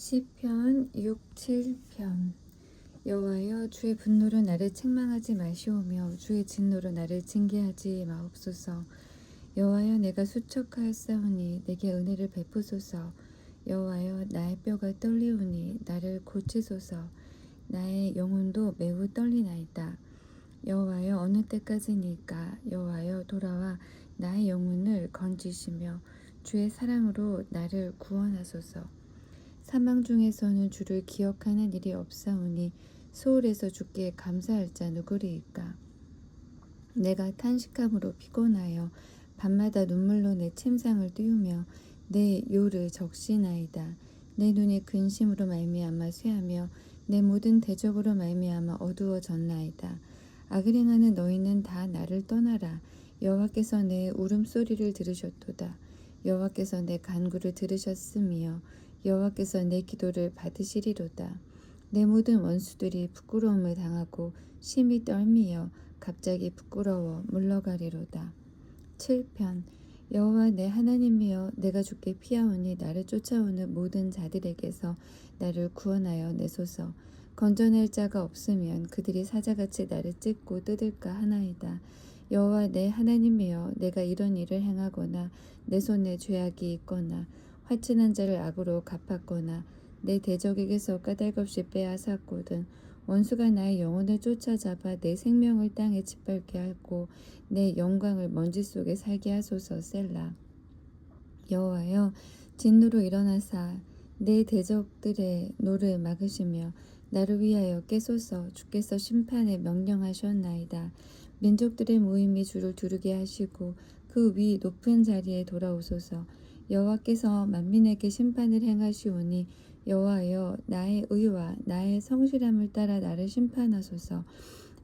시편 6, 7편. 여호와여, 주의 분노로 나를 책망하지 마시오며 주의 진노로 나를 징계하지 마옵소서. 여호와여, 내가 수척하였사오니 내게 은혜를 베푸소서. 여호와여, 나의 뼈가 떨리오니 나를 고치소서. 나의 영혼도 매우 떨리나이다. 여호와여, 어느 때까지니까? 여호와여, 돌아와 나의 영혼을 건지시며 주의 사랑으로 나를 구원하소서. 사망 중에서는 주를 기억하는 일이 없사오니 소홀에서 주께 감사할 자 누구리이까? 내가 탄식함으로 피곤하여 밤마다 눈물로 내 침상을 띄우며 내 요를 적시나이다. 내 눈이 근심으로 말미암아 쇠하며 내 모든 대적으로 말미암아 어두워졌나이다. 악을 행하는 너희는 다 나를 떠나라. 여호와께서 내 울음소리를 들으셨도다. 여호와께서 내 간구를 들으셨으며 여호와께서 내 기도를 받으시리로다. 내 모든 원수들이 부끄러움을 당하고 심히 떨미어 갑자기 부끄러워 물러가리로다. 7편. 여호와 내 하나님이여, 내가 주께 피하오니 나를 쫓아오는 모든 자들에게서 나를 구원하여 내소서. 건져낼 자가 없으면 그들이 사자같이 나를 찢고 뜯을까 하나이다. 여호와 내 하나님이여, 내가 이런 일을 행하거나 내 손에 죄악이 있거나 화친한 자를 악으로 갚았거나 내 대적에게서 까닭없이 빼앗았거든 원수가 나의 영혼을 쫓아잡아 내 생명을 땅에 짓밟게 하고 내 영광을 먼지 속에 살게 하소서. 셀라. 여호와여, 진노로 일어나사 내 대적들의 노를 막으시며 나를 위하여 깨소서. 주께서 심판에 명령하셨나이다. 민족들의 모임이 주를 두르게 하시고 그 위 높은 자리에 돌아오소서. 여호와께서 만민에게 심판을 행하시오니 여호와여, 나의 의와 나의 성실함을 따라 나를 심판하소서.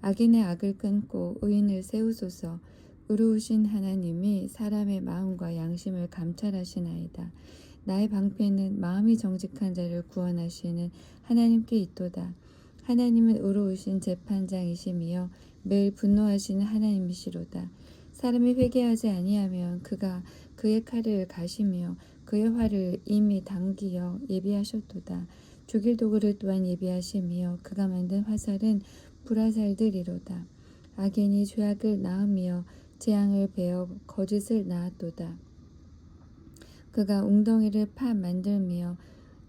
악인의 악을 끊고 의인을 세우소서. 의로우신 하나님이 사람의 마음과 양심을 감찰하시나이다. 나의 방패는 마음이 정직한 자를 구원하시는 하나님께 있도다. 하나님은 의로우신 재판장이시며 매일 분노하시는 하나님이시로다. 사람이 회개하지 아니하면 그가 그의 칼을 가시며 그의 활을 이미 당기어 예비하셨도다. 죽일 도구를 또한 예비하시며 그가 만든 화살은 불화살들이로다. 악인이 죄악을 낳으며 재앙을 베어 거짓을 낳았도다. 그가 웅덩이를 파 만들며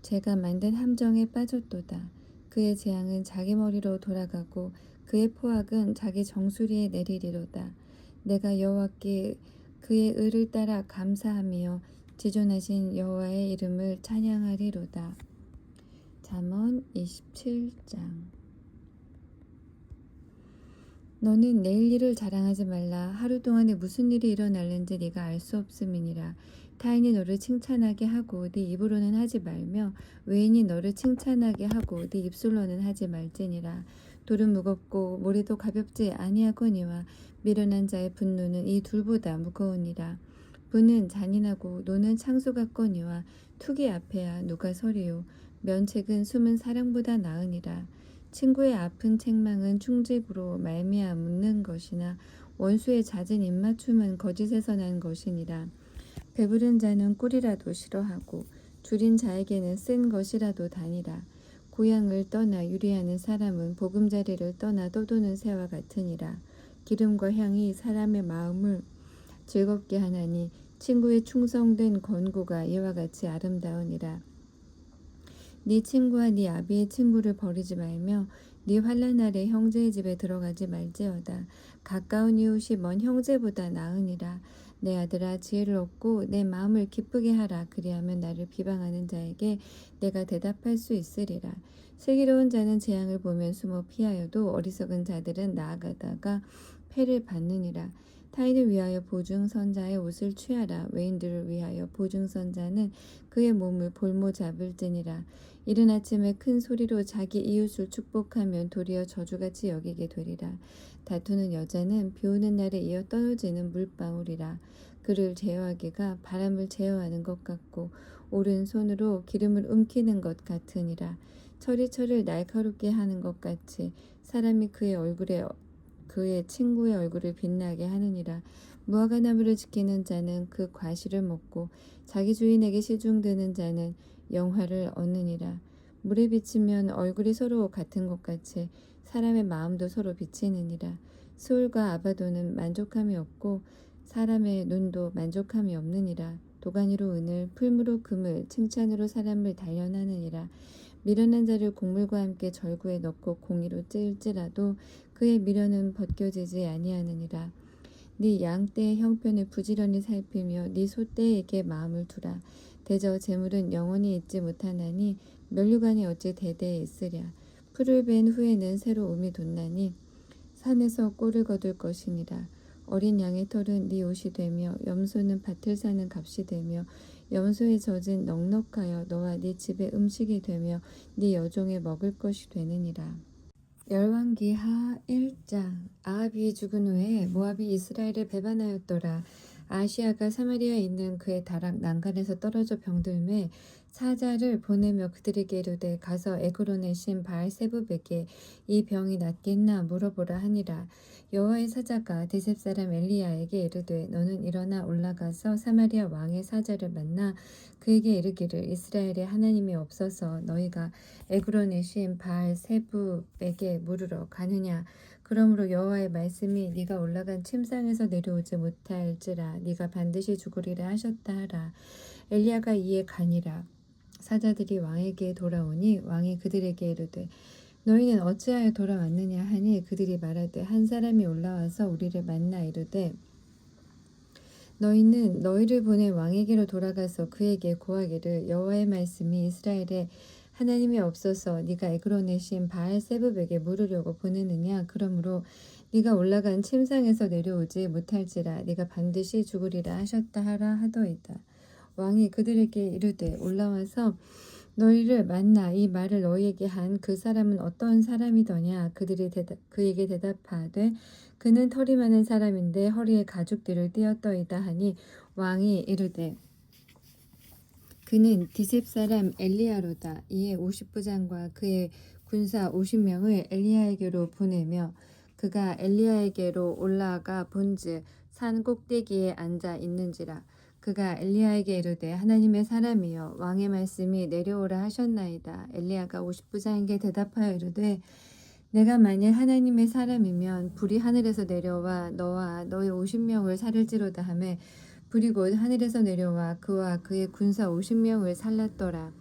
죄가 만든 함정에 빠졌도다. 그의 재앙은 자기 머리로 돌아가고 그의 포악은 자기 정수리에 내리리로다. 내가 여호와께 그의 의를 따라 감사하며 지존하신 여호와의 이름을 찬양하리로다. 잠언 27장. 너는 내일 일을 자랑하지 말라. 하루 동안에 무슨 일이 일어날는지 네가 알 수 없음이니라. 타인이 너를 칭찬하게 하고 네 입으로는 하지 말며 외인이 너를 칭찬하게 하고 네 입술로는 하지 말지니라. 돌은 무겁고 모래도 가볍지 아니하거니와 미련한 자의 분노는 이 둘보다 무거우니라. 부는 잔인하고 노는 창수 같거니와 투기 앞에야 누가 서리요. 면책은 숨은 사랑보다 나으니라. 친구의 아픈 책망은 충직으로 말미암는 것이나 원수의 잦은 입맞춤은 거짓에서 난 것이니라. 배부른 자는 꿀이라도 싫어하고 줄인 자에게는 쓴 것이라도 다니라. 고향을 떠나 유리하는 사람은 보금자리를 떠나 떠도는 새와 같으니라. 기름과 향이 사람의 마음을 즐겁게 하나니 친구의 충성된 권고가 이와 같이 아름다우니라. 네 친구와 네 아비의 친구를 버리지 말며 네 환난 날에 형제의 집에 들어가지 말지어다. 가까운 이웃이 먼 형제보다 나으니라. 내 아들아, 지혜를 얻고 내 마음을 기쁘게 하라. 그리하면 나를 비방하는 자에게 내가 대답할 수 있으리라. 슬기로운 자는 재앙을 보면 숨어 피하여도 어리석은 자들은 나아가다가 패를 받느니라. 타인을 위하여 보증선자의 옷을 취하라. 외인들을 위하여 보증선자는 그의 몸을 볼모 잡을지니라. 이른 아침에 큰 소리로 자기 이웃을 축복하면 도리어 저주같이 여기게 되리라. 다투는 여자는 비 오는 날에 이어 떨어지는 물방울이라. 그를 제어하기가 바람을 제어하는 것 같고 오른손으로 기름을 움키는 것 같으니라. 철이 날카롭게 하는 것 같이 사람이 그의 친구의 얼굴을 빛나게 하느니라. 무화과나무를 지키는 자는 그 과실을 먹고 자기 주인에게 시중드는 자는 영화를 얻느니라. 물에 비치면 얼굴이 서로 같은 것 같이 사람의 마음도 서로 비치느니라. 수울과 아바도는 만족함이 없고 사람의 눈도 만족함이 없느니라. 도가니로 은을, 풀무로 금을, 칭찬으로 사람을 단련하느니라. 미련한 자를 곡물과 함께 절구에 넣고 공의로 찔지라도 그의 미련은 벗겨지지 아니하느니라. 네 양떼의 형편을 부지런히 살피며 네 소떼에게 마음을 두라. 대저 재물은 영원히 잊지 못하나니 면류관이 어찌 대대에 있으랴. 풀을 벤 후에는 새로 움이 돋나니 산에서 꼴을 거둘 것이니라. 어린 양의 털은 네 옷이 되며 염소는 밭을 사는 값이 되며 염소의 젖은 넉넉하여 너와 네 집의 음식이 되며 네 여종의 먹을 것이 되느니라. 열왕기하 1장. 아합이 죽은 후에 모압이 이스라엘을 배반하였더라. 아시아가 사마리아에 있는 그의 다락 난간에서 떨어져 병들매 사자를 보내며 그들에게 이르되 가서 에그론의 신 바알세붑에게 이 병이 낫겠나 물어보라 하니라. 여호와의 사자가 데셉 사람 엘리야에게 이르되 너는 일어나 올라가서 사마리아 왕의 사자를 만나 그에게 이르기를 이스라엘에 하나님이 없어서 너희가 에그론의 신 바알세붑에게 물으러 가느냐. 그러므로 여호와의 말씀이 네가 올라간 침상에서 내려오지 못할지라 네가 반드시 죽으리라 하셨다 하라. 엘리야가 이에 가니라. 사자들이 왕에게 돌아오니 왕이 그들에게 이르되 너희는 어찌하여 돌아왔느냐 하니 그들이 말하되 한 사람이 올라와서 우리를 만나 이르되 너희는 너희를 보내 왕에게로 돌아가서 그에게 고하기를 여호와의 말씀이 이스라엘에 하나님이 없어서 네가 에그론의 신 바알세붑에게 물으려고 보내느냐. 그러므로 네가 올라간 침상에서 내려오지 못할지라 네가 반드시 죽으리라 하셨다 하라 하더이다. 왕이 그들에게 이르되 올라와서 너희를 만나 이 말을 너희에게 한 그 사람은 어떤 사람이더냐. 그들이 그에게 대답하되 그는 털이 많은 사람인데 허리에 가죽들을 띄었더이다 하니 왕이 이르되 그는 디셉 사람 엘리야로다. 이에 50부장과 그의 군사 50명을 엘리야에게로 보내며 그가 엘리야에게로 올라가 본즉 산 꼭대기에 앉아 있는지라. 그가 엘리야에게 이르되 하나님의 사람이여 왕의 말씀이 내려오라 하셨나이다. 엘리야가 50부장에게 대답하여 이르되 내가 만일 하나님의 사람이면 불이 하늘에서 내려와 너와 너의 50명을 살을지로다 하매 불이 곧 하늘에서 내려와 그와 그의 군사 50명을 살랐더라.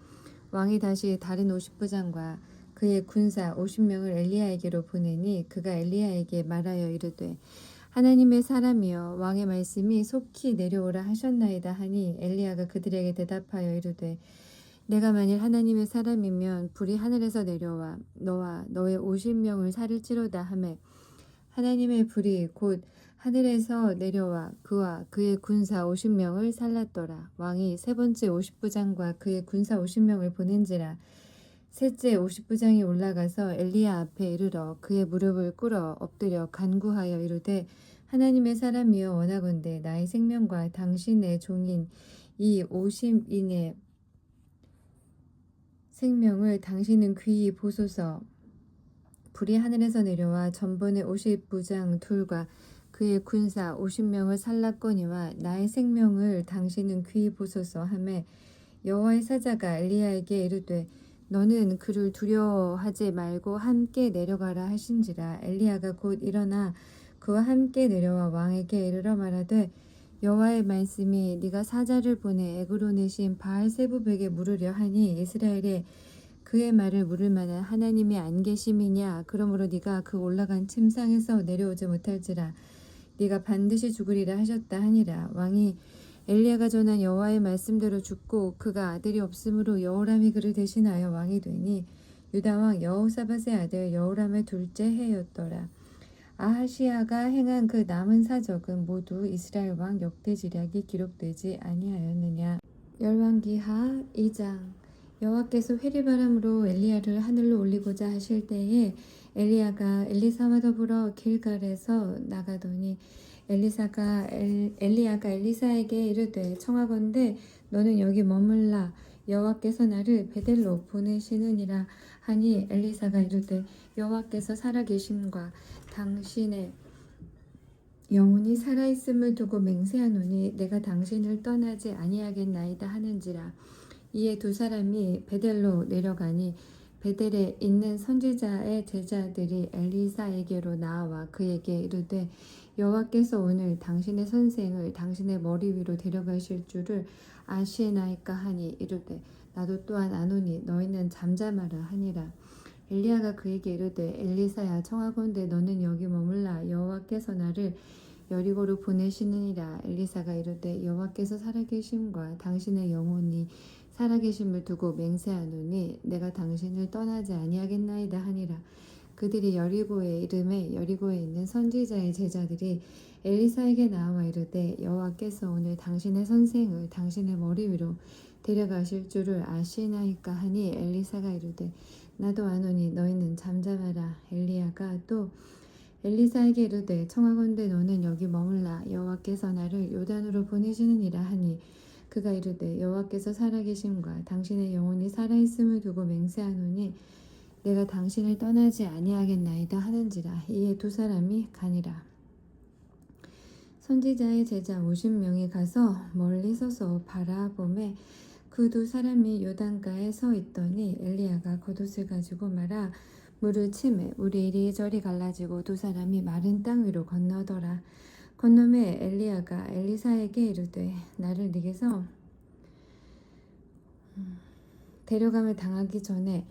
왕이 다시 다른 50부장과 그의 군사 50명을 엘리야에게로 보내니 그가 엘리야에게 말하여 이르되 하나님의 사람이여 왕의 말씀이 속히 내려오라 하셨나이다 하니 엘리야가 그들에게 대답하여 이르되 내가 만일 하나님의 사람이면 불이 하늘에서 내려와 너와 너의 50명을 살을지로다 하매 하나님의 불이 곧 하늘에서 내려와 그와 그의 군사 50명을 살랐더라. 왕이 세 번째 50부장과 그의 군사 50명을 보낸지라. 셋째 50부장이 올라가서 엘리야 앞에 이르러 그의 무릎을 꿇어 엎드려 간구하여 이르되 하나님의 사람이여 원하건대 나의 생명과 당신의 종인 이 50인의 생명을 당신은 귀히 보소서. 불이 하늘에서 내려와 전번에 50부장 둘과 그의 군사 50명을 살랐거니와 나의 생명을 당신은 귀히 보소서 하매 여호와의 사자가 엘리야에게 이르되 너는 그를 두려워하지 말고 함께 내려가라 하신지라. 엘리야가 곧 일어나 그와 함께 내려와 왕에게 이르러 말하되 여호와의 말씀이 네가 사자를 보내 에그론의 신 바알세붑에게 물으려 하니 이스라엘에 그의 말을 물을 만한 하나님이 안 계심이냐. 그러므로 네가 그 올라간 침상에서 내려오지 못할지라 네가 반드시 죽으리라 하셨다 하니라. 왕이 엘리야가 전한 여호와의 말씀대로 죽고 그가 아들이 없으므로 여호람이 그를 대신하여 왕이 되니 유다 왕 여호사밧의 아들 여호람의 둘째 해였더라. 아하시야가 행한 그 남은 사적은 모두 이스라엘 왕 역대지략이 기록되지 아니하였느냐. 열왕기하 2장. 여호와께서 회리바람으로 엘리야를 하늘로 올리고자 하실 때에 엘리야가 엘리사와 더불어 길갈에서 나가더니 엘리야가 엘리사에게 이르되 청하건대 너는 여기 머물라. 여호와께서 나를 베델로 보내시느니라 하니 엘리사가 이르되 여호와께서 살아계심과 당신의 영혼이 살아있음을 두고 맹세하노니 내가 당신을 떠나지 아니하겠나이다 하는지라. 이에 두 사람이 베델로 내려가니 베델에 있는 선지자의 제자들이 엘리사에게로 나와 그에게 이르되 여호와께서 오늘 당신의 선생을 당신의 머리 위로 데려가실 줄을 아시나이까 하니 이르되 나도 또한 아노니 너희는 잠잠하라 하니라. 엘리야가 그에게 이르되 엘리사야 청하건대 너는 여기 머물라 여호와께서 나를 여리고로 보내시느니라. 엘리사가 이르되 여호와께서 살아계심과 당신의 영혼이 살아계심을 두고 맹세하노니 내가 당신을 떠나지 아니하겠나이다 하니라. 그들이 여리고에 이름에 여리고에 있는 선지자의 제자들이 엘리사에게 나와 이르되 여호와께서 오늘 당신의 선생을 당신의 머리 위로 데려가실 줄을 아시나이까 하니 엘리사가 이르되 나도 아노니 너희는 잠잠하라. 엘리야가 또 엘리사에게 이르되 청하건대 너는 여기 머물라 여호와께서 나를 요단으로 보내시느니라 하니 그가 이르되 여호와께서 살아계심과 당신의 영혼이 살아있음을 두고 맹세하노니 내가 당신을 떠나지 아니하겠나이다 하는지라. 이에 두 사람이 가니라. 선지자의 제자 50명이 가서 멀리 서서 바라보매 그 두 사람이 요단가에 서 있더니 엘리야가 겉옷을 가지고 말아 물을 치매 물이 이리저리 갈라지고 두 사람이 마른 땅 위로 건너더라. 건너매 엘리야가 엘리사에게 이르되 나를 네게서 데려감을 당하기 전에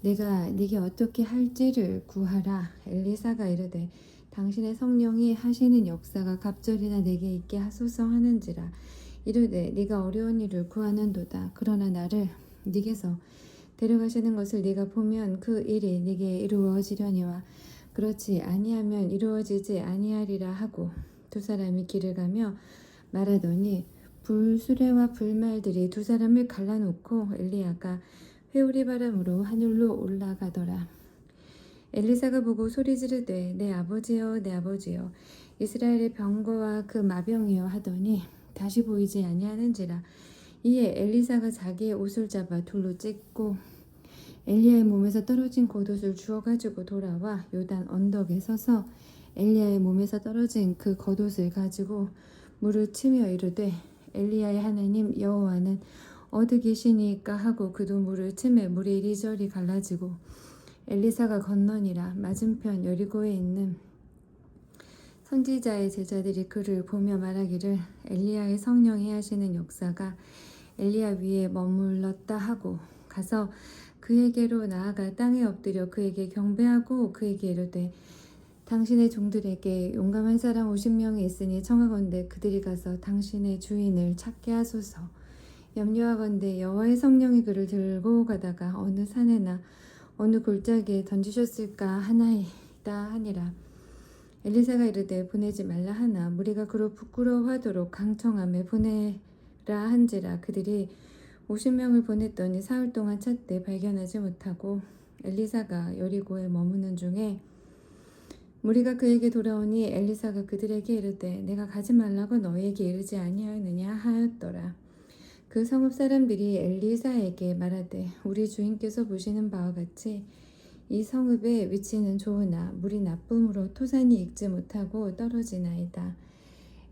내가 네게 어떻게 할지를 구하라. 엘리사가 이르되 당신의 성령이 하시는 역사가 갑절이나 내게 있게 하소서 하는지라. 이르되 네가 어려운 일을 구하는도다. 그러나 나를 네게서 데려가시는 것을 네가 보면 그 일이 네게 이루어지려니와 그렇지 아니하면 이루어지지 아니하리라 하고 두 사람이 길을 가며 말하더니 불수레와 불말들이 두 사람을 갈라놓고 엘리야가 회오리 바람으로 하늘로 올라가더라. 엘리사가 보고 소리 지르되 내 아버지여 내 아버지여 이스라엘의 병거와 그 마병이여 하더니 다시 보이지 아니하는지라. 이에 엘리사가 자기의 옷을 잡아 돌로 찢고 엘리야의 몸에서 떨어진 겉옷을 주워가지고 돌아와 요단 언덕에 서서 엘리야의 몸에서 떨어진 그 겉옷을 가지고 물을 치며 이르되 엘리야의 하나님 여호와는 어디 계시니까 하고 그도 물을 치매 물이 이리저리 갈라지고 엘리사가 건너니라. 맞은편 여리고에 있는 선지자의 제자들이 그를 보며 말하기를 엘리야의 성령이 하시는 역사가 엘리야 위에 머물렀다 하고 가서 그에게로 나아가 땅에 엎드려 그에게 경배하고 그에게 이르되 당신의 종들에게 용감한 사람 50명이 있으니 청하건대 그들이 가서 당신의 주인을 찾게 하소서. 염려하건대 여호와의 성령이 그를 들고 가다가 어느 산에나 어느 골짜기에 던지셨을까 하나이다 하니라. 엘리사가 이르되 보내지 말라 하나 무리가 그로 부끄러워하도록 강청함에 보내라 한지라. 그들이 50명을 보냈더니 사흘 동안 찾되 발견하지 못하고 엘리사가 여리고에 머무는 중에 무리가 그에게 돌아오니 엘리사가 그들에게 이르되 내가 가지 말라고 너희에게 이르지 아니하느냐 하였더라. 그 성읍 사람들이 엘리사에게 말하되 우리 주인께서 보시는 바와 같이 이 성읍의 위치는 좋으나 물이 나쁨으로 토산이 익지 못하고 떨어지나이다.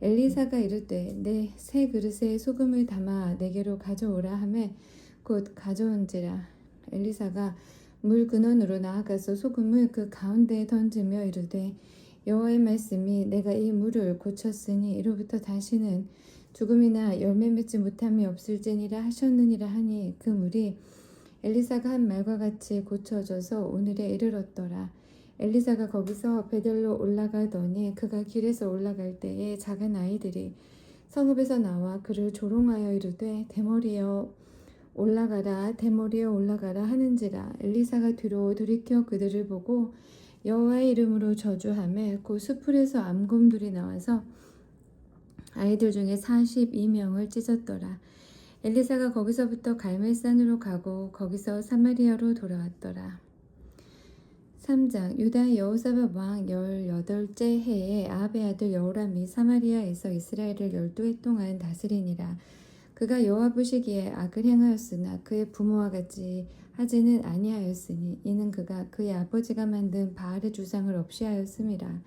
엘리사가 이르되 내 새 그릇에 소금을 담아 내게로 가져오라 하매 곧 가져온지라. 엘리사가 물 근원으로 나아가서 소금을 그 가운데에 던지며 이르되 여호와의 말씀이 내가 이 물을 고쳤으니 이로부터 다시는 죽음이나 열매 맺지 못함이 없을지니라 하셨느니라 하니 그 물이 엘리사가 한 말과 같이 고쳐져서 오늘에 이르렀더라. 엘리사가 거기서 베델로 올라가더니 그가 길에서 올라갈 때에 작은 아이들이 성읍에서 나와 그를 조롱하여 이르되 대머리여 올라가라 대머리여 올라가라 하는지라. 엘리사가 뒤로 돌이켜 그들을 보고 여호와의 이름으로 저주하매 곧 수풀에서 암곰들이 나와서 아이들 중에 42명을 찢었더라. 엘리사가 거기서부터 갈멜산으로 가고 거기서 사마리아로 돌아왔더라. 3장 유다 여호사밧 왕 18째 해에 아합의 아들 여호람이 사마리아에서 이스라엘을 12해 동안 다스리니라. 그가 여호와 보시기에 악을 행하였으나 그의 부모와 같이 하지는 아니하였으니 이는 그가 그의 아버지가 만든 바알의 주상을 없이 하였음이라.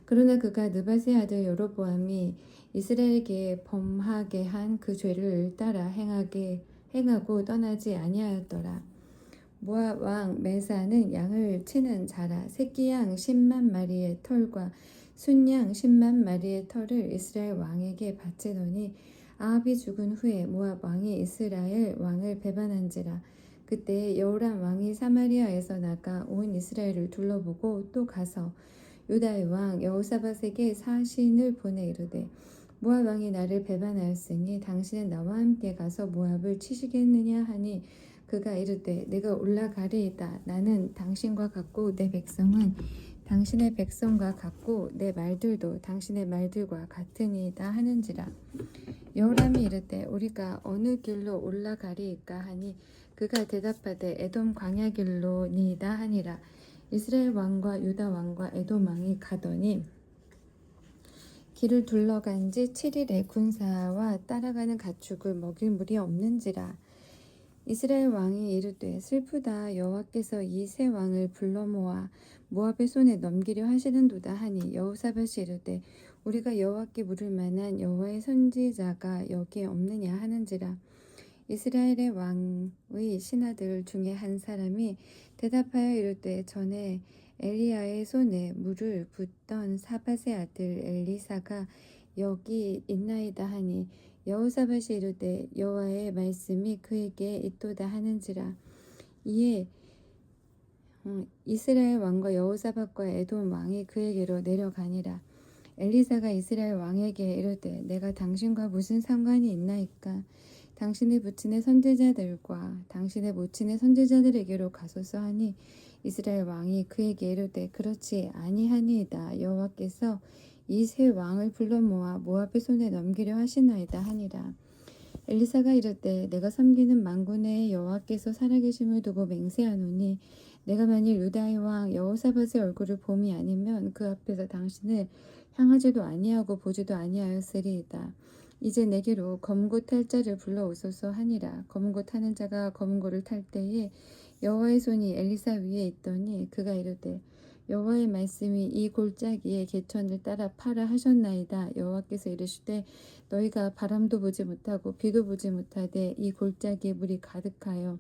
그러나 그가 느밧의 아들 여로보암이 이스라엘에게 범하게 한 그 죄를 따라 행하게 행하고 떠나지 아니하였더라. 모압 왕 메사는 양을 치는 자라. 새끼 양 10만 마리의 털과 순양 10만 마리의 털을 이스라엘 왕에게 바치더니 아합이 죽은 후에 모압 왕이 이스라엘 왕을 배반한지라. 그때 여호람 왕이 사마리아에서 나가 온 이스라엘을 둘러보고 또 가서 유다의 왕 여호사밧에게 사신을 보내 이르되 모압 왕이 나를 배반하였으니 당신은 나와 함께 가서 모압을 치시겠느냐 하니 그가 이르되 내가 올라가리이다. 나는 당신과 같고 내 백성은 당신의 백성과 같고 내 말들도 당신의 말들과 같으니이다 하는지라. 여호람이 이르되 우리가 어느 길로 올라가리이까 하니 그가 대답하되 에돔 광야 길로니이다 하니라. 이스라엘 왕과 유다 왕과 에돔 왕이 가더니 길을 둘러간 지 7일에 군사와 따라가는 가축을 먹일 물이 없는지라. 이스라엘 왕이 이르되 슬프다. 여호와께서 이 세 왕을 불러 모아 모압의 손에 넘기려 하시는도다 하니 여호사밧이 이르되 우리가 여호와께 물을 만한 여호와의 선지자가 여기에 없느냐 하는지라. 이스라엘의 왕의 신하들 중에 한 사람이 대답하여 이르되 전에 엘리야의 손에 물을 붓던 사밧의 아들 엘리사가 여기 있나이다 하니 여호사밧이 이르되 여호와의 말씀이 그에게 있도다 하는지라. 이에 이스라엘 왕과 여호사밧과 에돔 왕이 그에게로 내려가니라. 엘리사가 이스라엘 왕에게 이르되 내가 당신과 무슨 상관이 있나이까? 당신의 부친의 선지자들과 당신의 모친의 선지자들에게로 가소서 하니 이스라엘 왕이 그에게 이르되 그렇지 아니하니이다. 여호와께서 이 세 왕을 불러 모아 모압의 손에 넘기려 하시나이다 하니라. 엘리사가 이르되 내가 섬기는 만군의 여호와께서 살아계심을 두고 맹세하노니 내가 만일 유다의 왕 여호사밧의 얼굴을 봄이 아니면 그 앞에서 당신을 향하지도 아니하고 보지도 아니하였으리이다. 이제 내게로 검고 탈 자를 불러오소서 하니라. 검고 타는 자가 검고를 탈 때에 여호와의 손이 엘리사 위에 있더니 그가 이르되 여호와의 말씀이 이 골짜기에 개천을 따라 파라 하셨나이다. 여호와께서 이르시되 너희가 바람도 보지 못하고 비도 보지 못하되 이 골짜기에 물이 가득하여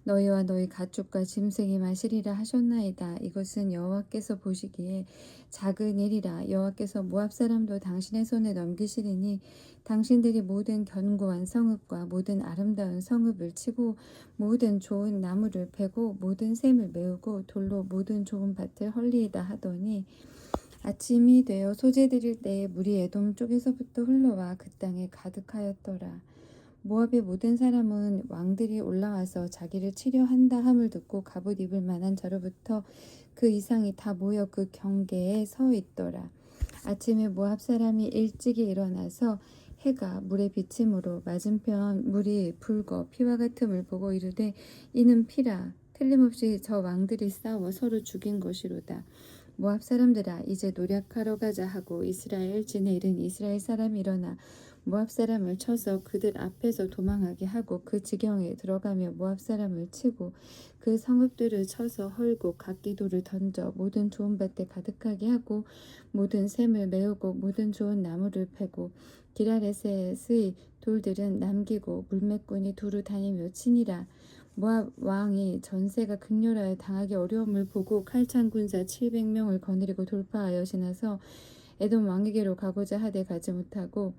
너희와 너희 가축과 짐승이 마시리라 하셨나이다. 이것은 여호와께서 보시기에 작은 일이라. 여호와께서 모압 사람도 당신의 손에 넘기시리니 당신들이 모든 견고한 성읍과 모든 아름다운 성읍을 치고 모든 좋은 나무를 베고 모든 샘을 메우고 돌로 모든 좋은 밭을 헐리이다 하더니 아침이 되어 소재 드릴 때에 물이 에돔 쪽에서부터 흘러와 그 땅에 가득하였더라. 모압의 모든 사람은 왕들이 올라와서 자기를 치려 한다 함을 듣고 갑옷 입을 만한 자로부터 그 이상이 다 모여 그 경계에 서 있더라. 아침에 모압 사람이 일찍이 일어나서 해가 물에 비침으로 맞은편 물이 붉어 피와 같음을 보고 이르되 이는 피라. 틀림없이 저 왕들이 싸워 서로 죽인 것이로다. 모압 사람들아 이제 노력하러 가자 하고 이스라엘 진에 이른 이스라엘 사람이 일어나 모압 사람을 쳐서 그들 앞에서 도망하게 하고 그 지경에 들어가며 모압 사람을 치고 그 성읍들을 쳐서 헐고 각기도를 던져 모든 좋은 밭에 가득하게 하고 모든 샘을 메우고 모든 좋은 나무를 패고 기라레셋의 돌들은 남기고 물매꾼이 두루 다니며 치니라. 모압 왕이 전세가 극렬하여 당하기 어려움을 보고 칼찬 군사 700명을 거느리고 돌파하여 지나서 에돔 왕에게로 가고자 하되 가지 못하고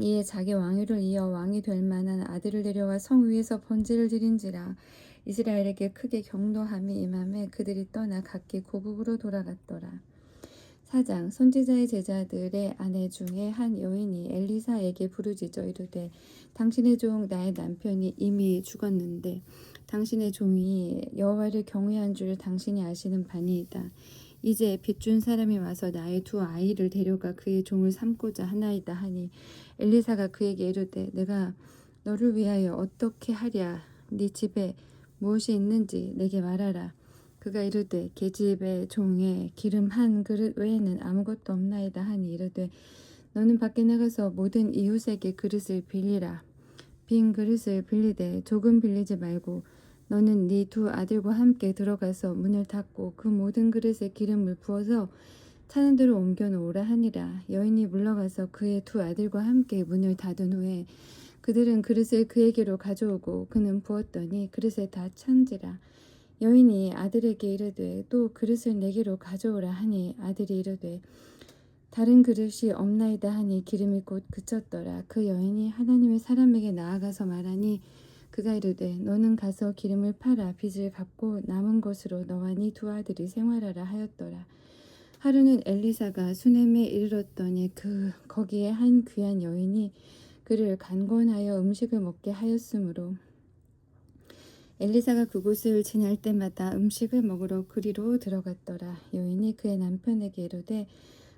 이에 자기 왕위를 이어 왕이 될 만한 아들을 데려와 성 위에서 번제를 드린지라. 이스라엘에게 크게 경노함이 임함에 그들이 떠나 각기 고국으로 돌아갔더라. 4장 선지자의 제자들의 아내 중에 한 여인이 엘리사에게 부르짖어 이르되 당신의 종 나의 남편이 이미 죽었는데 당신의 종이 여호와를 경외한 줄 당신이 아시는 바니이다. 이제 빚준 사람이 와서 나의 두 아이를 데려가 그의 종을 삼고자 하나이다 하니 엘리사가 그에게 이르되 내가 너를 위하여 어떻게 하랴. 네 집에 무엇이 있는지 내게 말하라. 그가 이르되 계집의 종에 기름 한 그릇 외에는 아무것도 없나이다 하니 이르되 너는 밖에 나가서 모든 이웃에게 그릇을 빌리라. 빈 그릇을 빌리되 조금 빌리지 말고 너는 네 두 아들과 함께 들어가서 문을 닫고 그 모든 그릇에 기름을 부어서 타는 대로 옮겨 놓으라 하니라. 여인이 물러가서 그의 두 아들과 함께 문을 닫은 후에 그들은 그릇을 그에게로 가져오고 그는 부었더니 그릇에 다 찬지라. 여인이 아들에게 이르되 또 그릇을 내게로 가져오라 하니 아들이 이르되 다른 그릇이 없나이다 하니 기름이 곧 그쳤더라. 그 여인이 하나님의 사람에게 나아가서 말하니 그가 이르되 너는 가서 기름을 팔아 빚을 갚고 남은 것으로 너와 네 두 아들이 생활하라 하였더라. 하루는 엘리사가 수넴에 이르렀더니 거기에 한 귀한 여인이 그를 간권하여 음식을 먹게 하였으므로 엘리사가 그곳을 지날 때마다 음식을 먹으러 그리로 들어갔더라. 여인이 그의 남편에게 이르되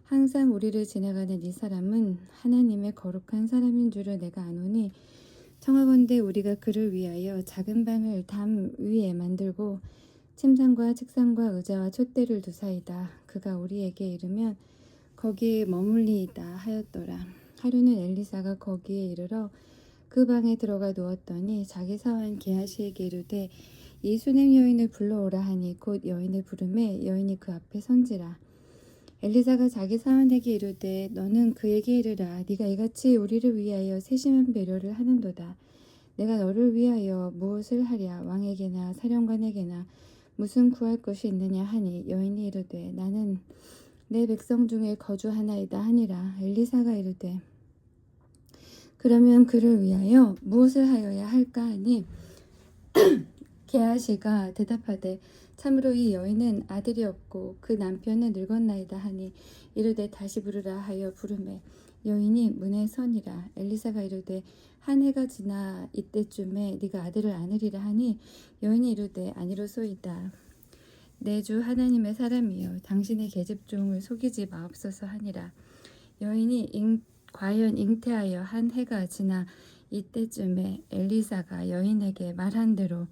항상 우리를 지나가는 이 사람은 하나님의 거룩한 사람인 줄을 내가 아노니 청하건대 우리가 그를 위하여 작은 방을 담 위에 만들고 침상과 책상과 의자와 촛대를 두사이다. 그가 우리에게 이르면 거기에 머물리이다 하였더라. 하루는 엘리사가 거기에 이르러 그 방에 들어가 누웠더니 자기 사환 게하시에게 이르되 이 수냄 여인을 불러오라 하니 곧 여인을 부르매 여인이 그 앞에 선지라. 엘리사가 자기 사환에게 이르되 너는 그에게 이르라. 네가 이같이 우리를 위하여 세심한 배려를 하는도다. 내가 너를 위하여 무엇을 하랴. 왕에게나 사령관에게나 무슨 구할 것이 있느냐 하니 여인이 이르되 나는 내 백성 중에 거주하나이다 하니라. 엘리사가 이르되 그러면 그를 위하여 무엇을 하여야 할까 하니 게하시가 대답하되 참으로 이 여인은 아들이 없고 그 남편은 늙었나이다 하니 이르되 다시 부르라 하여 부르매 여인이 문에 서니라. 엘리사가 이르되 한 해가 지나 이때쯤에 네가 아들을 안으리라 하니 여인이 이르되 아니로소이다. 내 주 하나님의 사람이여 당신의 계집종을 속이지 마옵소서 하니라. 여인이 과연 잉태하여 한 해가 지나 이때쯤에 엘리사가 여인에게 말한 대로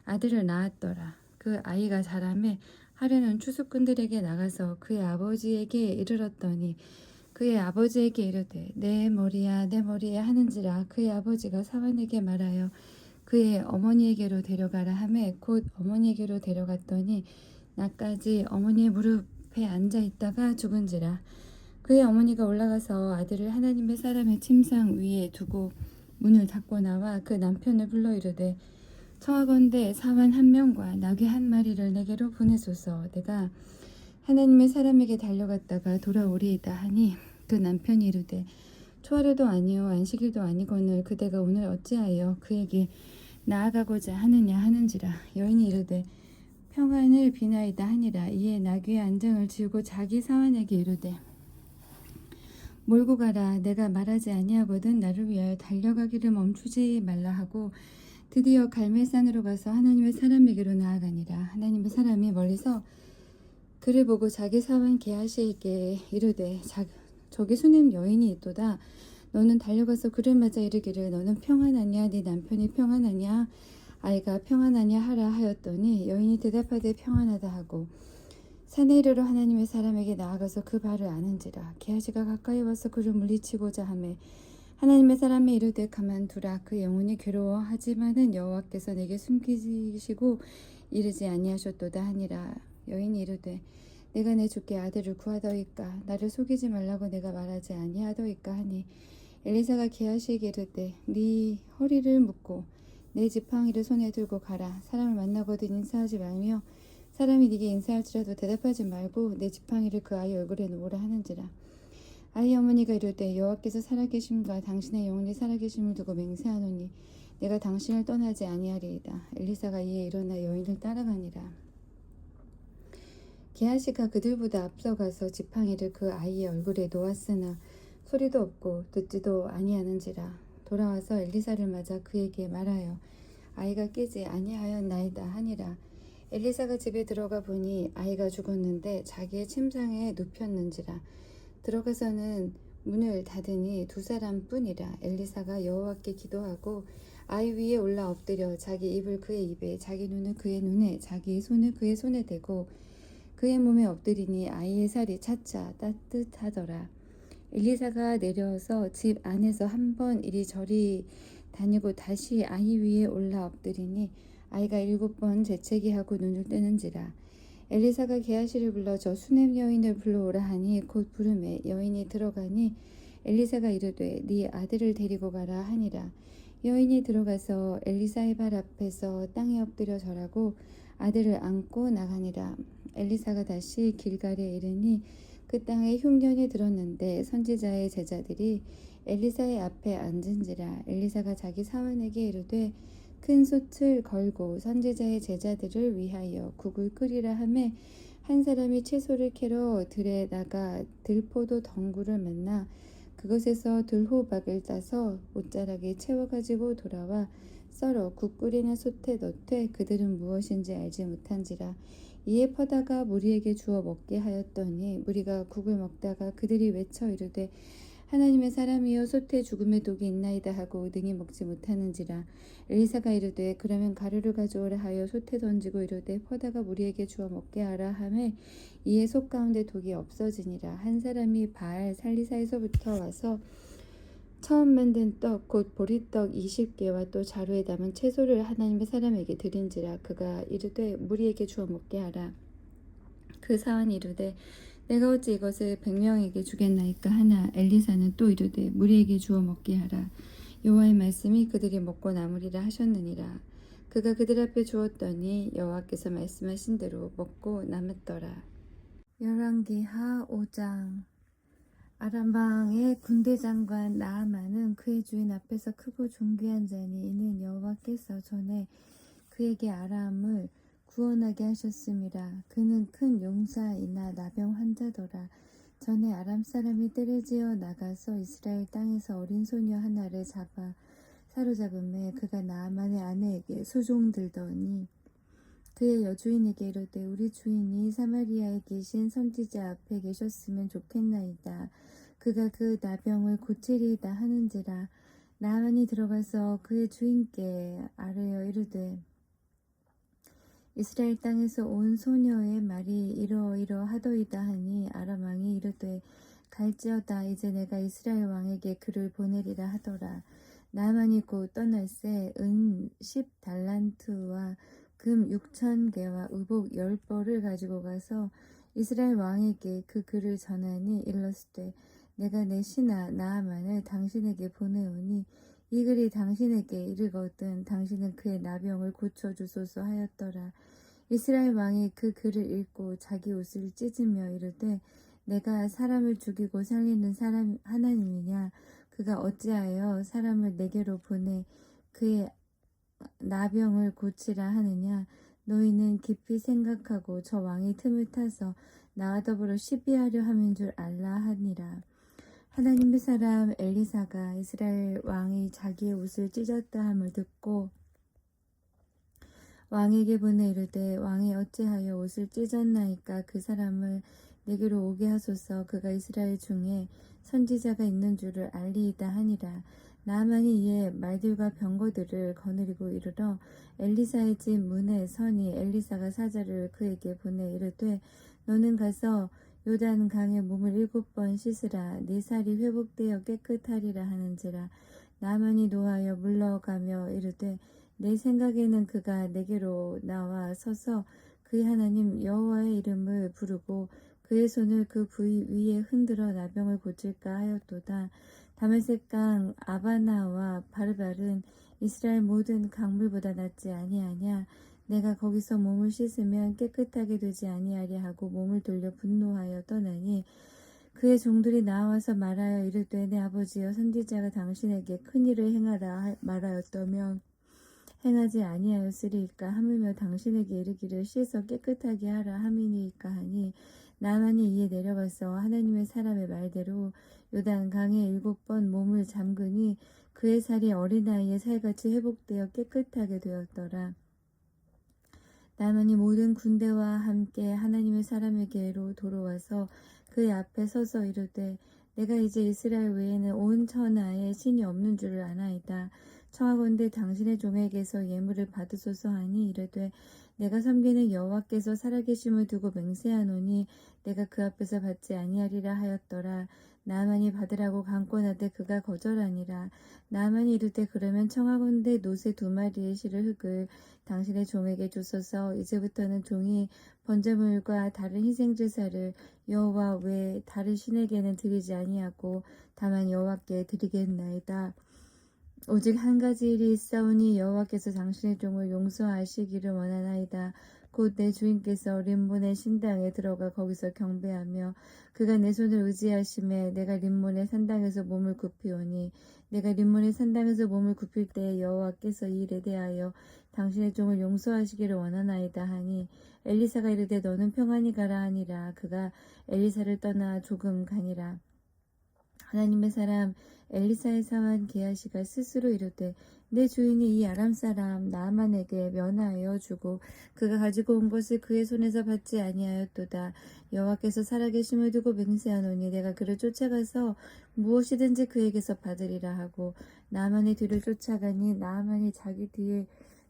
아들을 낳았더라. 그 아이가 자라매 하루는 추수꾼들에게 나가서 그의 아버지에게 이르렀더니 그의 아버지에게 이르되 내 머리야 내 머리야 하는지라. 그의 아버지가 사환에게 말하여 그의 어머니에게로 데려가라 하매 곧 어머니에게로 데려갔더니 낮까지 어머니의 무릎에 앉아 있다가 죽은지라. 그의 어머니가 올라가서 아들을 하나님의 사람의 침상 위에 두고 문을 닫고 나와 그 남편을 불러 이르되 청하건대 사환 한 명과 나귀 한 마리를 내게로 보내소서. 내가 하나님의 사람에게 달려갔다가 돌아오리이다 하니 그 남편이 이르되 초하루도 아니요 안식일도 아니거늘 그대가 오늘 어찌하여 그에게 나아가고자 하느냐 하는지라. 여인이 이르되 평안을 비나이다 하니라. 이에 나귀의 안장을 지우고 자기 사환에게 이르되 몰고 가라. 내가 말하지 아니하거든 나를 위하여 달려가기를 멈추지 말라 하고 드디어 갈멜산으로 가서 하나님의 사람에게로 나아가니라. 하나님의 사람이 멀리서 그를 보고 자기 사환 게하시에게 이르되 저기 수냄 여인이 있도다. 너는 달려가서 그를 맞아 이르기를 너는 평안하냐 네 남편이 평안하냐 아이가 평안하냐 하라 하였더니 여인이 대답하되 평안하다 하고 산에 이르러 하나님의 사람에게 나아가서 그 발을 아는지라. 게하시가 가까이 와서 그를 물리치고자 하매 하나님의 사람이 이르되 가만두라. 그 영혼이 괴로워하지만은 여호와께서 내게 숨기시고 이르지 아니하셨도다 하니라. 여인이 이르되 내가 내 주께 아들을 구하더이까 나를 속이지 말라고 내가 말하지 아니하더이까 하니 엘리사가 게하시에게 이르되 네 허리를 묶고 내 지팡이를 손에 들고 가라. 사람을 만나거든 인사하지 말며 사람이 네게 인사할지라도 대답하지 말고 내 지팡이를 그 아이 얼굴에 놓으라 하는지라. 아이 어머니가 이르되 여호와께서 살아계심과 당신의 영혼이 살아계심을 두고 맹세하노니 내가 당신을 떠나지 아니하리이다. 엘리사가 이에 일어나 여인을 따라가니라. 게하시가 그들보다 앞서가서 지팡이를 그 아이의 얼굴에 놓았으나 소리도 없고 듣지도 아니하는지라. 돌아와서 엘리사를 맞아 그에게 말하여 아이가 깨지 아니하였나이다 하니라. 엘리사가 집에 들어가 보니 아이가 죽었는데 자기의 침상에 눕혔는지라. 들어가서는 문을 닫으니 두 사람뿐이라. 엘리사가 여호와께 기도하고 아이 위에 올라 엎드려 자기 입을 그의 입에 자기 눈을 그의 눈에 자기 손을 그의 손에 대고 그의 몸에 엎드리니 아이의 살이 차차 따뜻하더라. 엘리사가 내려서 집 안에서 한 번 이리저리 다니고 다시 아이 위에 올라 엎드리니 아이가 7번 재채기하고 눈을 뜨는지라. 엘리사가 게하시를 불러 저 수냄 여인을 불러오라 하니 곧 부르매 여인이 들어가니 엘리사가 이르되 네 아들을 데리고 가라 하니라. 여인이 들어가서 엘리사의 발 앞에서 땅에 엎드려 절하고 아들을 안고 나가니라. 엘리사가 다시 길갈에 이르니 그 땅에 흉년이 들었는데 선지자의 제자들이 엘리사의 앞에 앉은지라. 엘리사가 자기 사환에게 이르되 큰 솥을 걸고 선지자의 제자들을 위하여 국을 끓이라 하매 한 사람이 채소를 캐러 들에 나가 들포도 덩굴을 맨나 그것에서 들호박을 따서 옷자락에 채워가지고 돌아와 썰어 국 끓이는 솥에 넣되 그들은 무엇인지 알지 못한지라. 이에 퍼다가 무리에게 주어 먹게 하였더니 무리가 국을 먹다가 그들이 외쳐 이르되 하나님의 사람이여 솥에 죽음의 독이 있나이다 하고 능히 먹지 못하는지라. 엘리사가 이르되 그러면 가루를 가져오라 하여 솥에 던지고 이르되 퍼다가 무리에게 주어 먹게 하라 하매 이에 솥 가운데 독이 없어지니라. 한 사람이 바알 살리사에서부터 와서 처음 만든 떡 곧 보리떡 20개와 또 자루에 담은 채소를 하나님의 사람에게 드린지라. 그가 이르되 무리에게 주어 먹게 하라. 그 사환이 이르되 내가 어찌 이것을 100명에게 주겠나이까 하나. 엘리사는 또 이르되 무리에게 주어 먹게 하라. 여호와의 말씀이 그들이 먹고 남으리라 하셨느니라. 그가 그들 앞에 주었더니 여호와께서 말씀하신 대로 먹고 남았더라. 열왕기하 5장. 아람 왕의 군대 장관 나아만은 그의 주인 앞에서 크고 존귀한 자니 이는 여호와께서 전에 그에게 아람을 구원하게 하셨음이라. 그는 큰 용사이나 나병 환자더라. 전에 아람 사람이 떼를 지어 나가서 이스라엘 땅에서 어린 소녀 하나를 잡아 사로잡음에 그가 나아만의 아내에게 수종들더니 그의 여주인에게 이르되 우리 주인이 사마리아에 계신 선지자 앞에 계셨으면 좋겠나이다. 그가 그 나병을 고치리이다 하는지라. 나아만이 들어가서 그의 주인께 아뢰어 이르되 이스라엘 땅에서 온 소녀의 말이 이러이러하도이다 하니 아람 왕이 이르되 갈지어다. 이제 내가 이스라엘 왕에게 그를 보내리라 하더라. 나아만이 곧 떠날새 은 10달란트와 금 6,000개와 의복 10벌을 가지고 가서 이스라엘 왕에게 그 글을 전하니 일렀으되 내가 내 신하 나아만을 당신에게 보내오니 이 글이 당신에게 이르거든 당신은 그의 나병을 고쳐주소서 하였더라. 이스라엘 왕이 그 글을 읽고 자기 옷을 찢으며 이르되 내가 사람을 죽이고 살리는 사람 하나님이냐. 그가 어찌하여 사람을 내게로 보내 그의 나병을 고치라 하느냐. 너희는 깊이 생각하고 저 왕이 틈을 타서 나와 더불어 시비하려 함인 줄 알라 하니라. 하나님의 사람 엘리사가 이스라엘 왕이 자기의 옷을 찢었다 함을 듣고 왕에게 보내 이르되 왕이 어찌하여 옷을 찢었나이까. 그 사람을 내게로 오게 하소서. 그가 이스라엘 중에 선지자가 있는 줄을 알리이다 하니라. 나아만이 이에 말들과 병거들을 거느리고 이르러 엘리사의 집 문에 서니 엘리사가 사자를 그에게 보내 이르되 너는 가서 요단 강에 몸을 7번 씻으라. 네 살이 회복되어 깨끗하리라 하는지라. 나아만이 노하여 물러가며 이르되 내 생각에는 그가 내게로 나와 서서 그의 하나님 여호와의 이름을 부르고 그의 손을 그 부위 위에 흔들어 나병을 고칠까 하였도다. 다메섹 강 아바나와 바르발은 이스라엘 모든 강물보다 낫지 아니하냐. 내가 거기서 몸을 씻으면 깨끗하게 되지 아니하랴 하고 몸을 돌려 분노하여 떠나니 그의 종들이 나와서 말하여 이르되 내 아버지여 선지자가 당신에게 큰 일을 행하라 말하였다면 행하지 아니하였으리이까. 하물며 당신에게 이르기를 씻어 깨끗하게 하라 함이니이까 하니 나아만이 이에 내려가서 하나님의 사람의 말대로 요단 강에 7번 몸을 잠그니 그의 살이 어린아이의 살같이 회복되어 깨끗하게 되었더라. 나아만이 모든 군대와 함께 하나님의 사람에게로 돌아와서 그의 앞에 서서 이르되 내가 이제 이스라엘 외에는 온 천하에 신이 없는 줄을 아나이다. 청하건대 당신의 종에게서 예물을 받으소서 하니 이르되 내가 섬기는 여호와께서 살아계심을 두고 맹세하노니 내가 그 앞에서 받지 아니하리라 하였더라. 나아만이 받으라고 간권하되 그가 거절하니라. 나아만이 이르되 그러면 청하건대 노새 2마리의 실을 흙을 당신의 종에게 주소서. 이제부터는 종이 번제물과 다른 희생제사를 여호와 외 다른 신에게는 드리지 아니하고 다만 여호와께 드리겠나이다. 오직 한 가지 일이 있사오니 여호와께서 당신의 종을 용서하시기를 원하나이다. 곧 내 주인께서 림몬의 신당에 들어가 거기서 경배하며 그가 내 손을 의지하심에 내가 림몬의 산당에서 몸을 굽히오니 내가 림몬의 산당에서 몸을 굽힐 때에 여호와께서 이 일에 대하여 당신의 종을 용서하시기를 원하나이다 하니 엘리사가 이르되 너는 평안히 가라 하니라. 그가 엘리사를 떠나 조금 가니라. 하나님의 사람 엘리사의 사환 게하시가 스스로 이르되 내 주인이 이 아람 사람 나아만에게 면하여 주고 그가 가지고 온 것을 그의 손에서 받지 아니하였도다. 여호와께서 살아계심을 두고 맹세하노니 내가 그를 쫓아가서 무엇이든지 그에게서 받으리라 하고 나아만의 뒤를 쫓아가니 나아만이 자기 뒤에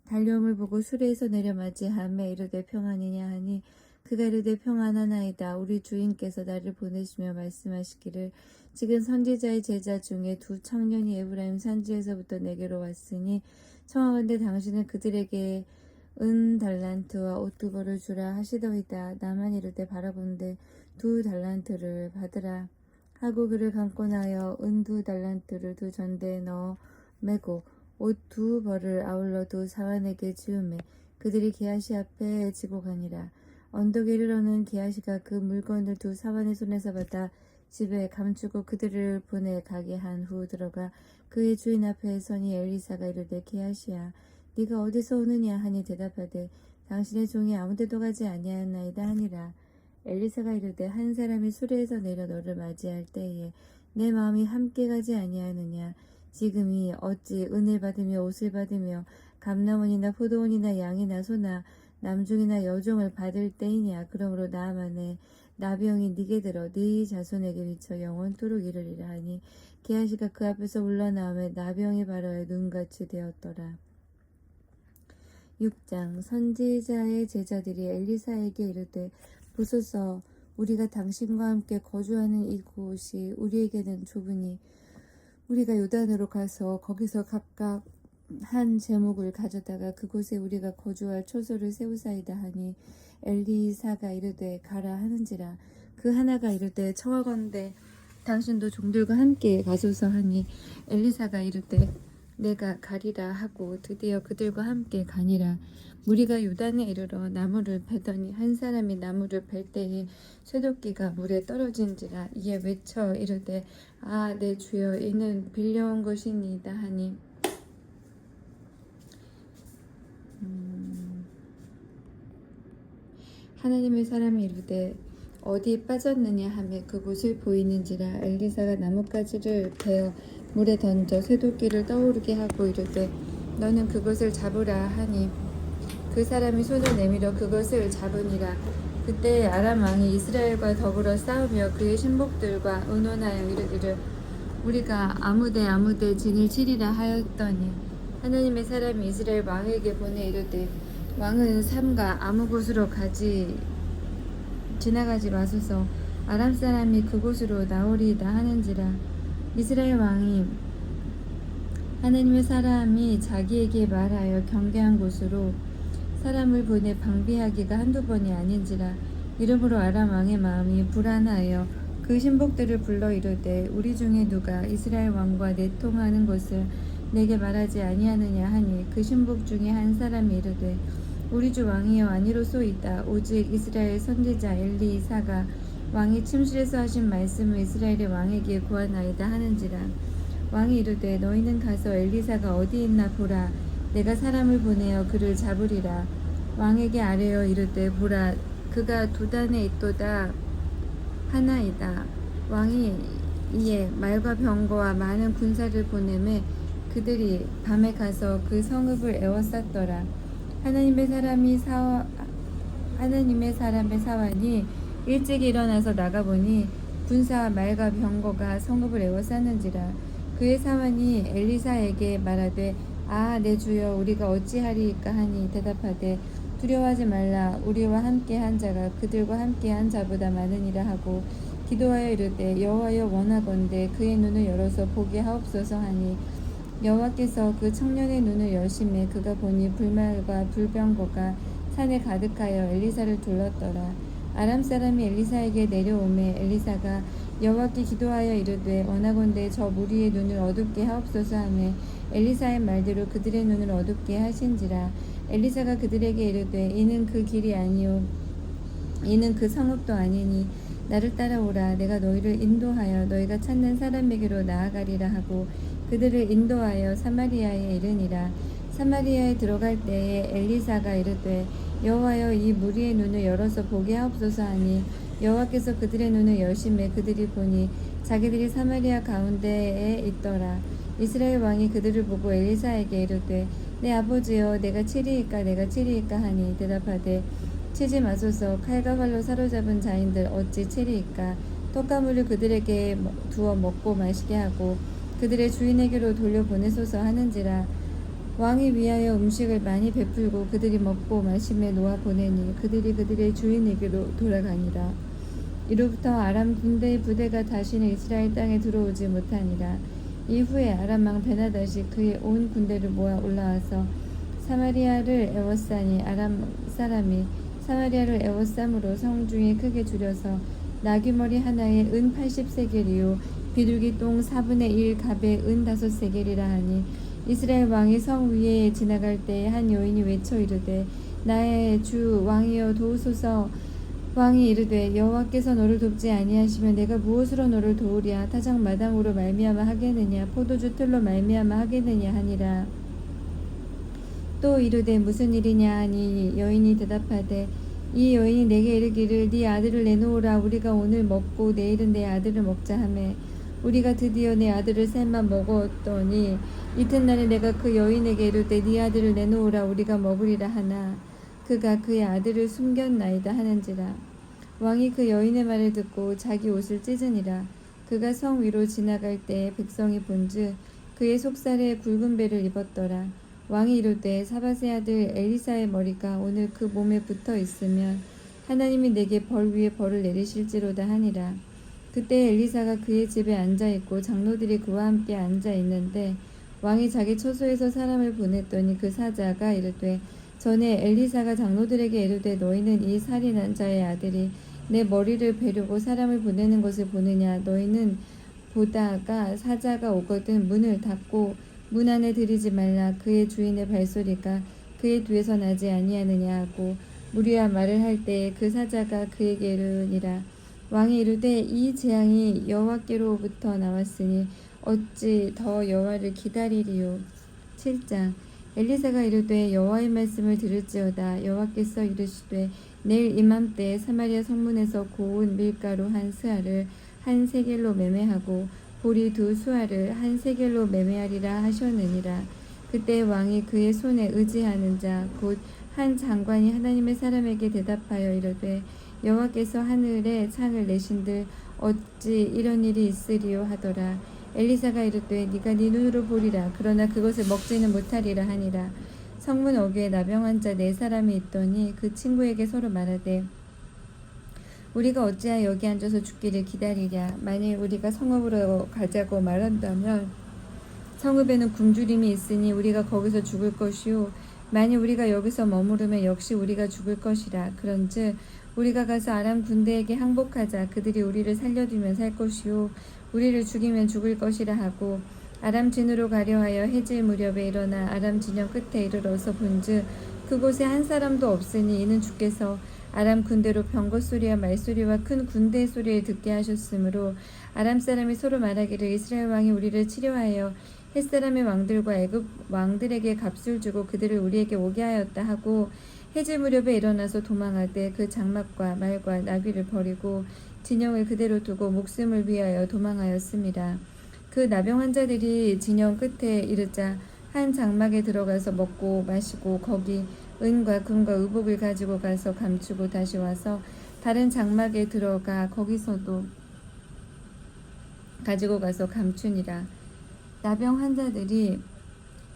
달려옴을 보고 수레에서 내려 맞이하며 이르되 평안이냐 하니 그가 이르되 평안하나이다. 우리 주인께서 나를 보내시며 말씀하시기를 지금 선지자의 제자 중에 두 청년이 에브라임 산지에서부터 내게로 왔으니 청하건대 당신은 그들에게 달란트와 옷 두 벌을 주라 하시더이다. 나만 이르되 바라본데 두 달란트를 받으라 하고 그를 감고 나여 두 달란트를 두 전대에 넣어 메고 옷 두 벌을 아울러 두 사환에게 지우매 그들이 게하시 앞에 지고 가니라. 언덕에 이르러는 게하시가 그 물건을 두 사환의 손에서 받아 집에 감추고 그들을 보내 가게 한 후 들어가 그의 주인 앞에 서니 엘리사가 이르되 게하시야 네가 어디서 오느냐 하니 대답하되 당신의 종이 아무데도 가지 아니하였나이다 하니라. 엘리사가 이르되 한 사람이 수레에서 내려 너를 맞이할 때에 내 마음이 함께 가지 아니하느냐. 지금이 어찌 은을 받으며 옷을 받으며 감람원이나 포도원이나 양이나 소나 남종이나 여종을 받을 때이냐. 그러므로 나아만의 나병이 네게 들어 네 자손에게 미쳐 영원토록 이르리라 하니 게하시가 그 앞에서 물러나오매 나병이 발하여 눈같이 되었더라. 6장 선지자의 제자들이 엘리사에게 이르되 보소서 우리가 당신과 함께 거주하는 이곳이 우리에게는 좁으니 우리가 요단으로 가서 거기서 각각 한 제목을 가져다가 그곳에 우리가 거주할 초소를 세우사이다 하니 엘리사가 이르되 가라 하는지라. 그 하나가 이르되 청하건대 당신도 종들과 함께 가소서 하니 엘리사가 이르되 내가 가리라 하고 드디어 그들과 함께 가니라. 무리가 요단에 이르러 나무를 베더니 한 사람이 나무를 벨 때에 쇠도끼가 물에 떨어진지라. 이에 외쳐 이르되 아 내 주여 이는 빌려온 것이니이다 하니 하나님의 사람이 이르되 어디 빠졌느냐 하며 그곳을 보이는지라. 엘리사가 나뭇가지를 베어 물에 던져 쇠도끼를 떠오르게 하고 이르되 너는 그것을 잡으라 하니 그 사람이 손을 내밀어 그것을 잡으니라. 그때 아람 왕이 이스라엘과 더불어 싸우며 그의 신복들과 의논하여 이르기를 우리가 아무데 진을 치리라 하였더니 하나님의 사람이 이스라엘 왕에게 보내 이르되 왕은 삼가 아무 곳으로 지나가지 마소서. 아람 사람이 그곳으로 나오리이다 하는지라. 이스라엘 왕이 하나님의 사람이 자기에게 말하여 경계한 곳으로 사람을 보내 방비하기가 한두 번이 아닌지라. 이러므로 아람 왕의 마음이 불안하여 그 신복들을 불러 이르되 우리 중에 누가 이스라엘 왕과 내통하는 것을 내게 말하지 아니하느냐 하니 그 신복 중에 한 사람이 이르되 우리 주 왕이여 아니로소이다. 오직 이스라엘 선지자 엘리사가 왕이 침실에서 하신 말씀을 이스라엘의 왕에게 구하나이다 하는지라. 왕이 이르되 너희는 가서 엘리사가 어디 있나 보라. 내가 사람을 보내어 그를 잡으리라. 왕에게 아뢰어 이르되 보라 그가 도단에 있도다 하나이다. 왕이 이에 말과 병거와 많은 군사를 보내매 그들이 밤에 가서 그 성읍을 에워쌌더라. 하나님의 사람의 사환이 일찍 일어나서 나가보니 군사와 말과 병거가 성읍을 에워쌌는지라. 그의 사환이 엘리사에게 말하되 아 내 주여 우리가 어찌하리이까 하니 대답하되 두려워하지 말라. 우리와 함께한 자가 그들과 함께한 자보다 많으니라 하고 기도하여 이르되 여호와여 원하건대 그의 눈을 열어서 보게 하옵소서 하니 여호와께서 그 청년의 눈을 여심해 그가 보니 불말과 불병거가 산에 가득하여 엘리사를 둘렀더라. 아람 사람이 엘리사에게 내려오매 엘리사가 여호와께 기도하여 이르되 원하건대 저 무리의 눈을 어둡게 하옵소서 하매 엘리사의 말대로 그들의 눈을 어둡게 하신지라. 엘리사가 그들에게 이르되 이는 그 길이 아니요 이는 그 성읍도 아니니 나를 따라오라. 내가 너희를 인도하여 너희가 찾는 사람에게로 나아가리라 하고 그들을 인도하여 사마리아에 이르니라. 사마리아에 들어갈 때에 엘리사가 이르되 여호와여 이 무리의 눈을 열어서 보게 하옵소서 하니 여호와께서 그들의 눈을 여심해 그들이 보니 자기들이 사마리아 가운데에 있더라. 이스라엘 왕이 그들을 보고 엘리사에게 이르되 내 아버지여 내가 치리이까 내가 치리이까 하니 대답하되 치지 마소서. 칼과 활로 사로잡은 자인들 어찌 치리이까. 떡가물을 그들에게 두어 먹고 마시게 하고 그들의 주인에게로 돌려보내소서 하는지라. 왕이 위하여 음식을 많이 베풀고 그들이 먹고 마심에 놓아 보내니 그들이 그들의 주인에게로 돌아가니라. 이로부터 아람 군대의 부대가 다시는 이스라엘 땅에 들어오지 못하니라. 이후에 아람 왕 베나다시 그의 온 군대를 모아 올라와서 사마리아를 에워싸니 아람 사람이 사마리아를 에워싸므로 성중에 크게 줄여서 나귀머리 하나에 은 80세겔이요 비둘기 똥 4분의 1 갑에 은 5세겔이라 하니 이스라엘 왕이 성 위에 지나갈 때 한 여인이 외쳐 이르되 나의 주 왕이여 도우소서. 왕이 이르되 여호와께서 너를 돕지 아니하시면 내가 무엇으로 너를 도우랴. 타작 마당으로 말미암아 하겠느냐 포도주 틀로 말미암아 하겠느냐 하니라. 또 이르되 무슨 일이냐 하니 여인이 대답하되 이 여인이 내게 이르기를 네 아들을 내놓으라. 우리가 오늘 먹고 내일은 내 아들을 먹자 하매 우리가 드디어 내 아들을 셋만 먹었더니 이튿날에 내가 그 여인에게 이르되 네 아들을 내놓으라. 우리가 먹으리라 하나 그가 그의 아들을 숨겼나이다 하는지라. 왕이 그 여인의 말을 듣고 자기 옷을 찢으니라. 그가 성 위로 지나갈 때 백성이 본즉 그의 속살에 굵은 배를 입었더라. 왕이 이르되 사밧의 아들 엘리사의 머리가 오늘 그 몸에 붙어 있으면 하나님이 내게 벌 위에 벌을 내리실지로다 하니라. 그때 엘리사가 그의 집에 앉아 있고 장로들이 그와 함께 앉아 있는데 왕이 자기 처소에서 사람을 보냈더니 그 사자가 이르되 전에 엘리사가 장로들에게 이르되 너희는 이 살인한 자의 아들이 내 머리를 베려고 사람을 보내는 것을 보느냐. 너희는 보다가 사자가 오거든 문을 닫고 문 안에 들이지 말라. 그의 주인의 발소리가 그의 뒤에서 나지 아니하느냐 하고 무리와 말을 할 때에 그 사자가 그에게 이르니라. 왕이 이르되 이 재앙이 여호와께로부터 나왔으니 어찌 더 여호와를 기다리리요. 7장. 엘리사가 이르되 여호와의 말씀을 들을지어다. 여호와께서 이르시되 내일 이맘때에 사마리아 성문에서 고운 밀가루 한 스아를 한 세겔로 매매하고 보리 2수아를 한 세겔로 매매하리라 하셨느니라. 그때 왕이 그의 손에 의지하는 자 곧 한 장관이 하나님의 사람에게 대답하여 이르되 여호와께서 하늘에 창을 내신들 어찌 이런 일이 있으리요 하더라. 엘리사가 이르되 네가 네 눈으로 보리라. 그러나 그것을 먹지는 못하리라 하니라. 성문 어귀에 나병한 자 4사람이 있더니 그 친구에게 서로 말하되 우리가 어찌하여 여기 앉아서 죽기를 기다리랴. 만일 우리가 성읍으로 가자고 말한다면 성읍에는 굶주림이 있으니 우리가 거기서 죽을 것이요 만일 우리가 여기서 머무르면 역시 우리가 죽을 것이라. 그런즉 우리가 가서 아람 군대에게 항복하자. 그들이 우리를 살려두면 살 것이요 우리를 죽이면 죽을 것이라 하고 아람 진으로 가려 하여 해질 무렵에 일어나 아람 진영 끝에 이르러서 본즉 그곳에 한 사람도 없으니 이는 주께서 아람 군대로 병거 소리와 말소리와 큰 군대 소리를 듣게 하셨으므로 아람 사람이 서로 말하기를 이스라엘 왕이 우리를 치려하여 햇사람의 왕들과 애굽 왕들에게 값을 주고 그들을 우리에게 오게 하였다 하고 해질 무렵에 일어나서 도망하되 그 장막과 말과 나귀를 버리고 진영을 그대로 두고 목숨을 위하여 도망하였습니다. 그 나병 환자들이 진영 끝에 이르자 한 장막에 들어가서 먹고 마시고 거기 은과 금과 의복을 가지고 가서 감추고 다시 와서 다른 장막에 들어가 거기서도 가지고 가서 감추니라. 나병 환자들이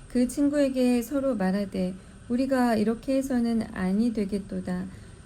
그 친구에게 서로 말하되 우리가 이렇게 해서는 아니 되겠도다.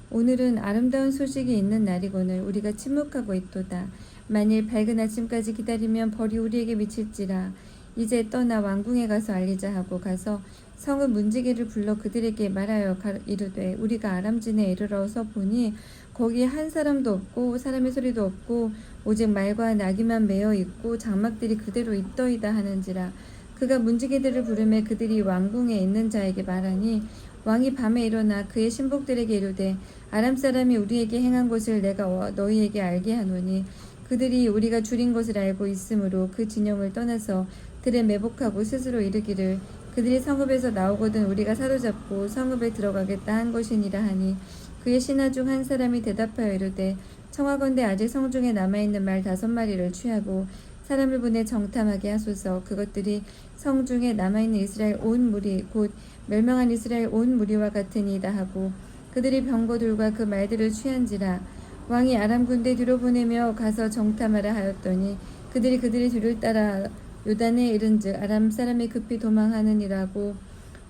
오늘은 아름다운 소식이 있는 날이거늘 우리가 침묵하고 있도다. 만일 밝은 아침까지 기다리면 벌이 우리에게 미칠지라. 이제 떠나 왕궁에 가서 알리자 하고 가서 성읍 문지기를 불러 그들에게 말하여 이르되 우리가 아람진에 이르러서 보니 거기 한 사람도 없고 사람의 소리도 없고 오직 말과 나귀만 메어 있고 장막들이 그대로 있더이다 하는지라. 그가 문지기들을 부르매 그들이 왕궁에 있는 자에게 말하니 왕이 밤에 일어나 그의 신복들에게 이르되 아람 사람이 우리에게 행한 것을 내가 너희에게 알게 하노니 그들이 우리가 줄인 것을 알고 있으므로 그 진영을 떠나서 들에 매복하고 스스로 이르기를 그들이 성읍에서 나오거든 우리가 사로잡고 성읍에 들어가겠다 한 것이니라 하니 그의 신하 중 한 사람이 대답하여 이르되 청하건대 아직 성중에 남아있는 말 5마리를 취하고 사람을 보내 정탐하게 하소서. 그것들이 성중에 남아있는 이스라엘 온 무리 곧 멸망한 이스라엘 온 무리와 같으니이다 하고 그들이 병거들과 그 말들을 취한지라. 왕이 아람 군대 뒤로 보내며 가서 정탐하라 하였더니 그들이 그들의 뒤를 따라 요단에 이른즉 아람 사람이 급히 도망하느니라고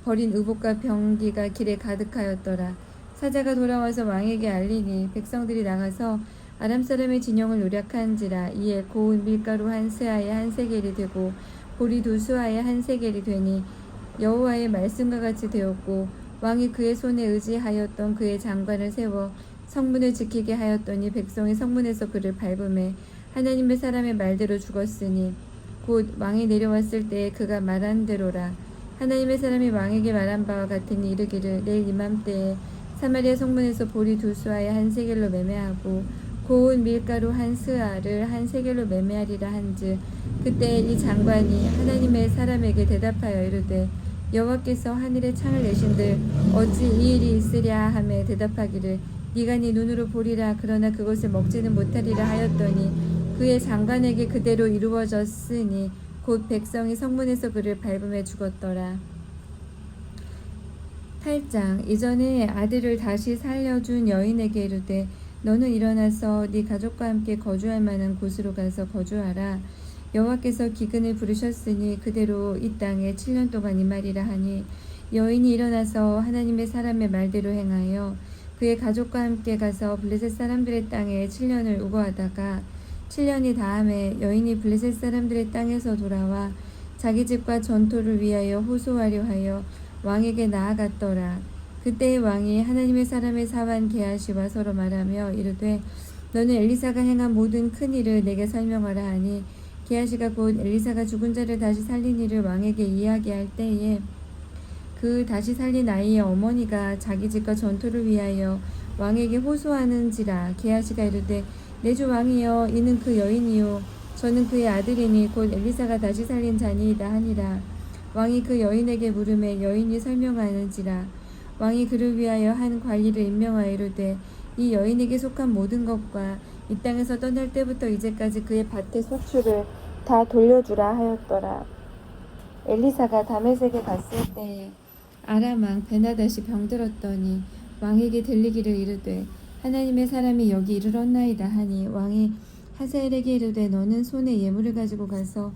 버린 의복과 병기가 길에 가득하였더라. 사자가 돌아와서 왕에게 알리니 백성들이 나가서 아람 사람의 진영을 노략한지라. 이에 고운 밀가루 한 스아에 한 세겔이 되고 보리 2수아에 한 세겔이 되니 여호와의 말씀과 같이 되었고 왕이 그의 손에 의지하였던 그의 장관을 세워 성문을 지키게 하였더니 백성이 성문에서 그를 밟음에 하나님의 사람의 말대로 죽었으니 곧 왕이 내려왔을 때에 그가 말한 대로라. 하나님의 사람이 왕에게 말한 바와 같으니 이르기를 내일 이맘때에 사마리아 성문에서 보리 2수아에 한 세겔로 매매하고 고운 밀가루 한 스아를 한 세겔로 매매하리라 한즉 그때 이 장관이 하나님의 사람에게 대답하여 이르되 여호와께서 하늘에 창을 내신들 어찌 이 일이 있으랴 하며 대답하기를 네가 네 눈으로 보리라 그러나 그것을 먹지는 못하리라 하였더니 그의 장관에게 그대로 이루어졌으니 곧 백성이 성문에서 그를 밟음에 죽었더라. 8장. 이전에 아들을 다시 살려준 여인에게 이르되 너는 일어나서 네 가족과 함께 거주할 만한 곳으로 가서 거주하라. 여호와께서 기근을 부르셨으니 그대로 이 땅에 7년 동안 임하리라 하니 여인이 일어나서 하나님의 사람의 말대로 행하여 그의 가족과 함께 가서 블레셋 사람들의 땅에 7년을 우거하다가 7년이 다음에 여인이 블레셋 사람들의 땅에서 돌아와 자기 집과 전토를 위하여 호소하려 하여 왕에게 나아갔더라. 그때 왕이 하나님의 사람의 사환 게하시와 서로 말하며 이르되 너는 엘리사가 행한 모든 큰 일을 내게 설명하라 하니 게하시가 곧 엘리사가 죽은 자를 다시 살린 일을 왕에게 이야기할 때에 그 다시 살린 아이의 어머니가 자기 집과 전토를 위하여 왕에게 호소하는지라. 게하시가 이르되 내 주 왕이여 이는 그 여인이요 저는 그의 아들이니 곧 엘리사가 다시 살린 자니이다 하니라. 왕이 그 여인에게 물으매 여인이 설명하는지라. 왕이 그를 위하여 한 관리를 임명하여 이르되 이 여인에게 속한 모든 것과 이 땅에서 떠날 때부터 이제까지 그의 밭의 소출을 다 돌려주라 하였더라. 엘리사가 다메섹에 갔을 때에 아람 왕 베나닷이 병들었더니 왕에게 들리기를 이르되 하나님의 사람이 여기 이르렀나이다 하니 왕이 하사엘에게 이르되 너는 손에 예물을 가지고 가서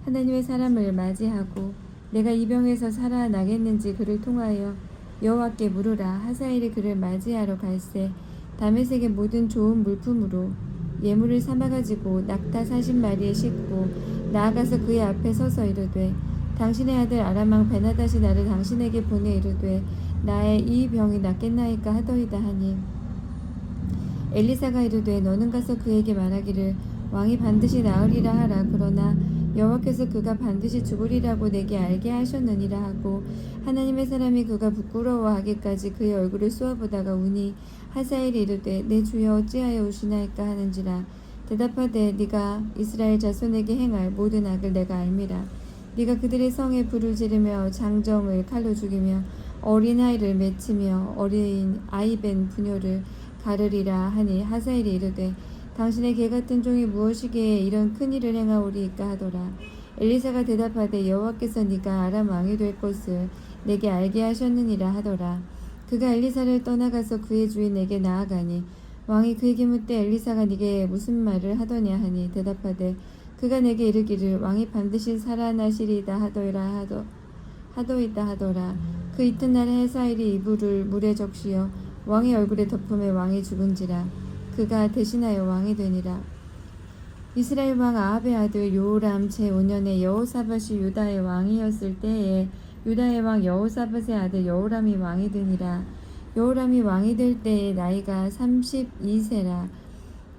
하나님의 사람을 맞이하고 내가 이 병에서 살아나겠는지 그를 통하여 여호와께 물으라. 하사엘이 그를 맞이하러 갈새 다메섹의 모든 좋은 물품으로 예물을 삼아가지고 낙타 40마리에 싣고 나아가서 그의 앞에 서서 이르되 당신의 아들 아람 왕 베나닷이 나를 당신에게 보내 이르되 나의 이 병이 낫겠나이까 하더이다 하니 엘리사가 이르되 너는 가서 그에게 말하기를 왕이 반드시 나으리라 하라. 그러나 여호와께서 그가 반드시 죽으리라고 내게 알게 하셨느니라 하고 하나님의 사람이 그가 부끄러워하기까지 그의 얼굴을 쏘아보다가 우니 하사엘이 이르되 내 주여 어찌하여 우시나이까 하는지라. 대답하되 네가 이스라엘 자손에게 행할 모든 악을 내가 알미라. 네가 그들의 성에 불을 지르며 장정을 칼로 죽이며 어린아이를 맺히며 어린 아이벤 부녀를 가르리라 하니 하사엘이 이르되 당신의 개같은 종이 무엇이기에 이런 큰일을 행하오리이까 하더라. 엘리사가 대답하되 여호와께서 네가 아람 왕이 될 것을 내게 알게 하셨느니라 하더라. 그가 엘리사를 떠나가서 그의 주인에게 나아가니 왕이 그에게 묻되 엘리사가 네게 무슨 말을 하더냐 하니 대답하되 그가 내게 이르기를 왕이 반드시 살아나시리이다 하더이다 하더라. 그 이튿날에 하사엘이 이불을 물에 적시어 왕의 얼굴에 덮음에 왕이 죽은지라. 그가 대신하여 왕이 되니라. 이스라엘 왕 아합의 아들 요람 제5년에 여호사밧이 유다의 왕이었을 때에 유다의 왕 여호사밧의 아들 여호람이 왕이 되니라. 여호람이 왕이 될 때의 나이가 32세라.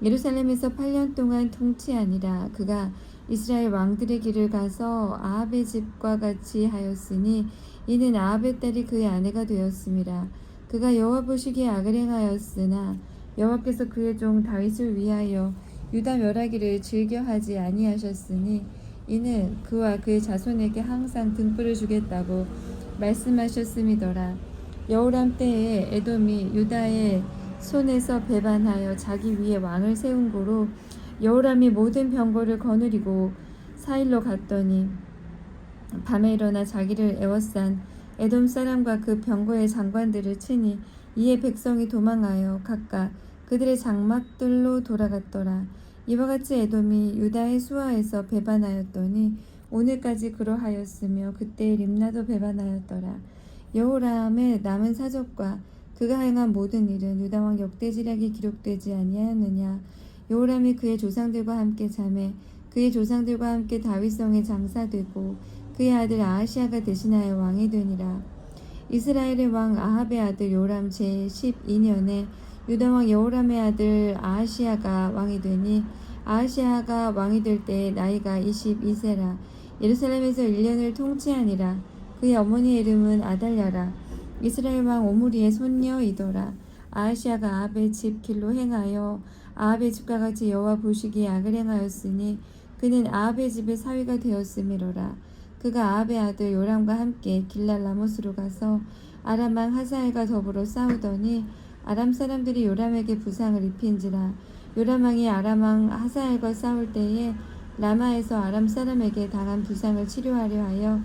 예루살렘에서 8년 동안 통치하니라. 그가 이스라엘 왕들의 길을 가서 아합의 집과 같이 하였으니 이는 아합의 딸이 그의 아내가 되었음이라. 그가 여호와 보시기에 악을 행하였으나 여호와께서 그의 종 다윗을 위하여 유다 멸하기를 즐겨하지 아니하셨으니 이는 그와 그의 자손에게 항상 등불을 주겠다고 말씀하셨음이더라. 여호람 때에 에돔이 유다의 손에서 배반하여 자기 위에 왕을 세운 고로 여호람이 모든 병거를 거느리고 사일로 갔더니 밤에 일어나 자기를 에워싼 에돔 사람과 그 병거의 장관들을 치니 이에 백성이 도망하여 각각 그들의 장막들로 돌아갔더라. 이와 같이 에돔이 유다의 수하에서 배반하였더니 오늘까지 그러하였으며 그때 림나도 배반하였더라. 여호람의 남은 사적과 그가 행한 모든 일은 유다 왕 역대지략이 기록되지 아니하였느냐. 여호람이 그의 조상들과 함께 자매 그의 조상들과 함께 다윗성에 장사되고 그의 아들 아하시아가 대신하여 왕이 되니라. 이스라엘의 왕 아합의 아들 요람 제12년에 유다 왕 여호람의 아들 아하시아가 왕이 되니 아하시아가 왕이 될 때에 나이가 22세라. 예루살렘에서 1년을 통치하니라. 그의 어머니의 이름은 아달랴라. 이스라엘 왕 오므리의 손녀이더라. 아하시아가 아합의 집 길로 행하여 아합의 집과 같이 여호와 보시기에 악을 행하였으니 그는 아합의 집의 사위가 되었음이로라. 그가 아합의 아들 요람과 함께 길랄 라못으로 가서 아람 왕 하사엘과 더불어 싸우더니 아람 사람들이 요람에게 부상을 입힌지라. 요람 왕이 아람 왕 하사엘과 싸울 때에 라마에서 아람 사람에게 당한 부상을 치료하려 하여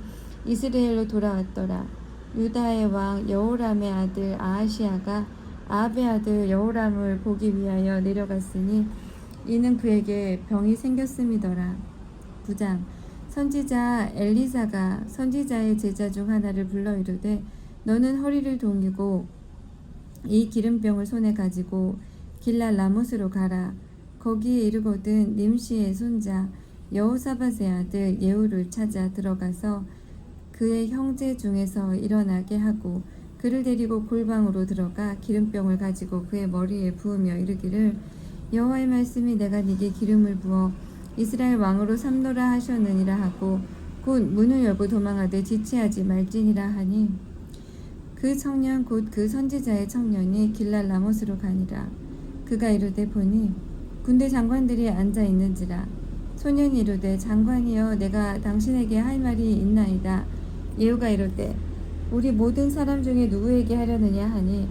이스라엘로 돌아왔더라. 유다의 왕 여호람의 아들 아하시아가 아합의 아들 여호람을 보기 위하여 내려갔으니 이는 그에게 병이 생겼음이더라. 9장 선지자 엘리사가 선지자의 제자 중 하나를 불러 이르되 너는 허리를 동이고 이 기름병을 손에 가지고 길랄 라못으로 가라. 거기에 이르거든 nim시의 손자 여호사밧의 아들 예후를 찾아 들어가서 그의 형제 중에서 일어나게 하고 그를 데리고 골방으로 들어가 기름병을 가지고 그의 머리에 부으며 이르기를 여호와의 말씀이 내가 네게 기름을 부어 이스라엘 왕으로 삼노라 하셨느니라 하고 곧 문을 열고 도망하되 지체하지 말지니라 하니 그 청년 곧 그 선지자의 청년이 길랄 라못으로 가니라. 그가 이르되 보니 군대 장관들이 앉아 있는지라. 소년이 이르되 장관이여 내가 당신에게 할 말이 있나이다. 예후가 이르되 우리 모든 사람 중에 누구에게 하려느냐 하니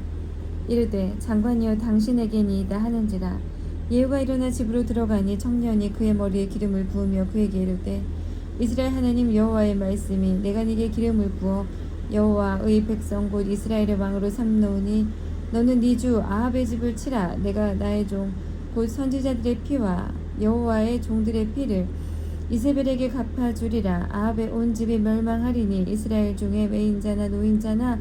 이르되 장관이여 당신에게니이다 하는지라. 예후가 일어나 집으로 들어가니 청년이 그의 머리에 기름을 부으며 그에게 이르되 이스라엘 하나님 여호와의 말씀이 내가 네게 기름을 부어 여호와의 백성 곧 이스라엘의 왕으로 삼노니 너는 네 주 아합의 집을 치라. 내가 나의 종 곧 선지자들의 피와 여호와의 종들의 피를 이세벨에게 갚아주리라. 아합의 온 집이 멸망하리니 이스라엘 중에 외인자나 노인자나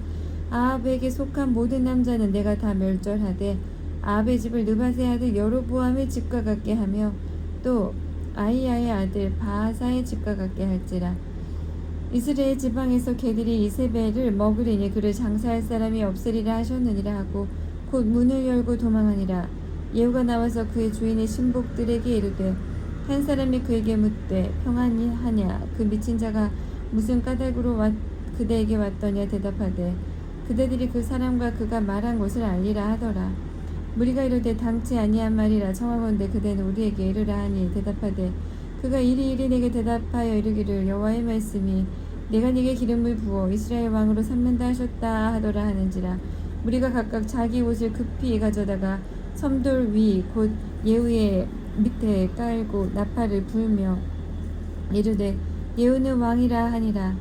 아합에게 속한 모든 남자는 내가 다 멸절하되 아합의 집을 느밧의 아들 여로보암의 집과 같게 하며 또 아히야의 아들 바하사의 집과 같게 할지라. 이스라엘 지방에서 개들이 이세벨을 먹으리니 그를 장사할 사람이 없으리라 하셨느니라 하고 곧 문을 열고 도망하니라. 예후가 나와서 그의 주인의 신복들에게 이르되 한 사람이 그에게 묻되 평안히 하냐. 그 미친 자가 무슨 까닭으로 그대에게 왔더냐 대답하되 그대들이 그 사람과 그가 말한 것을 알리라 하더라. 무리가 이르되 당치 아니한 말이라 청하건대 그대는 우리에게 이르라 하니 대답하되 그가 이리 내게 대답하여 이르기를 여호와의 말씀이 내가 네게 기름을 부어 이스라엘 왕으로 삼는다 하셨다 하더라 하는지라. 무리가 각각 자기 옷을 급히 가져다가 섬돌 위 곧 예후의 밑에 깔고 나팔을 불며 이르되 예후는 왕이라 하니라.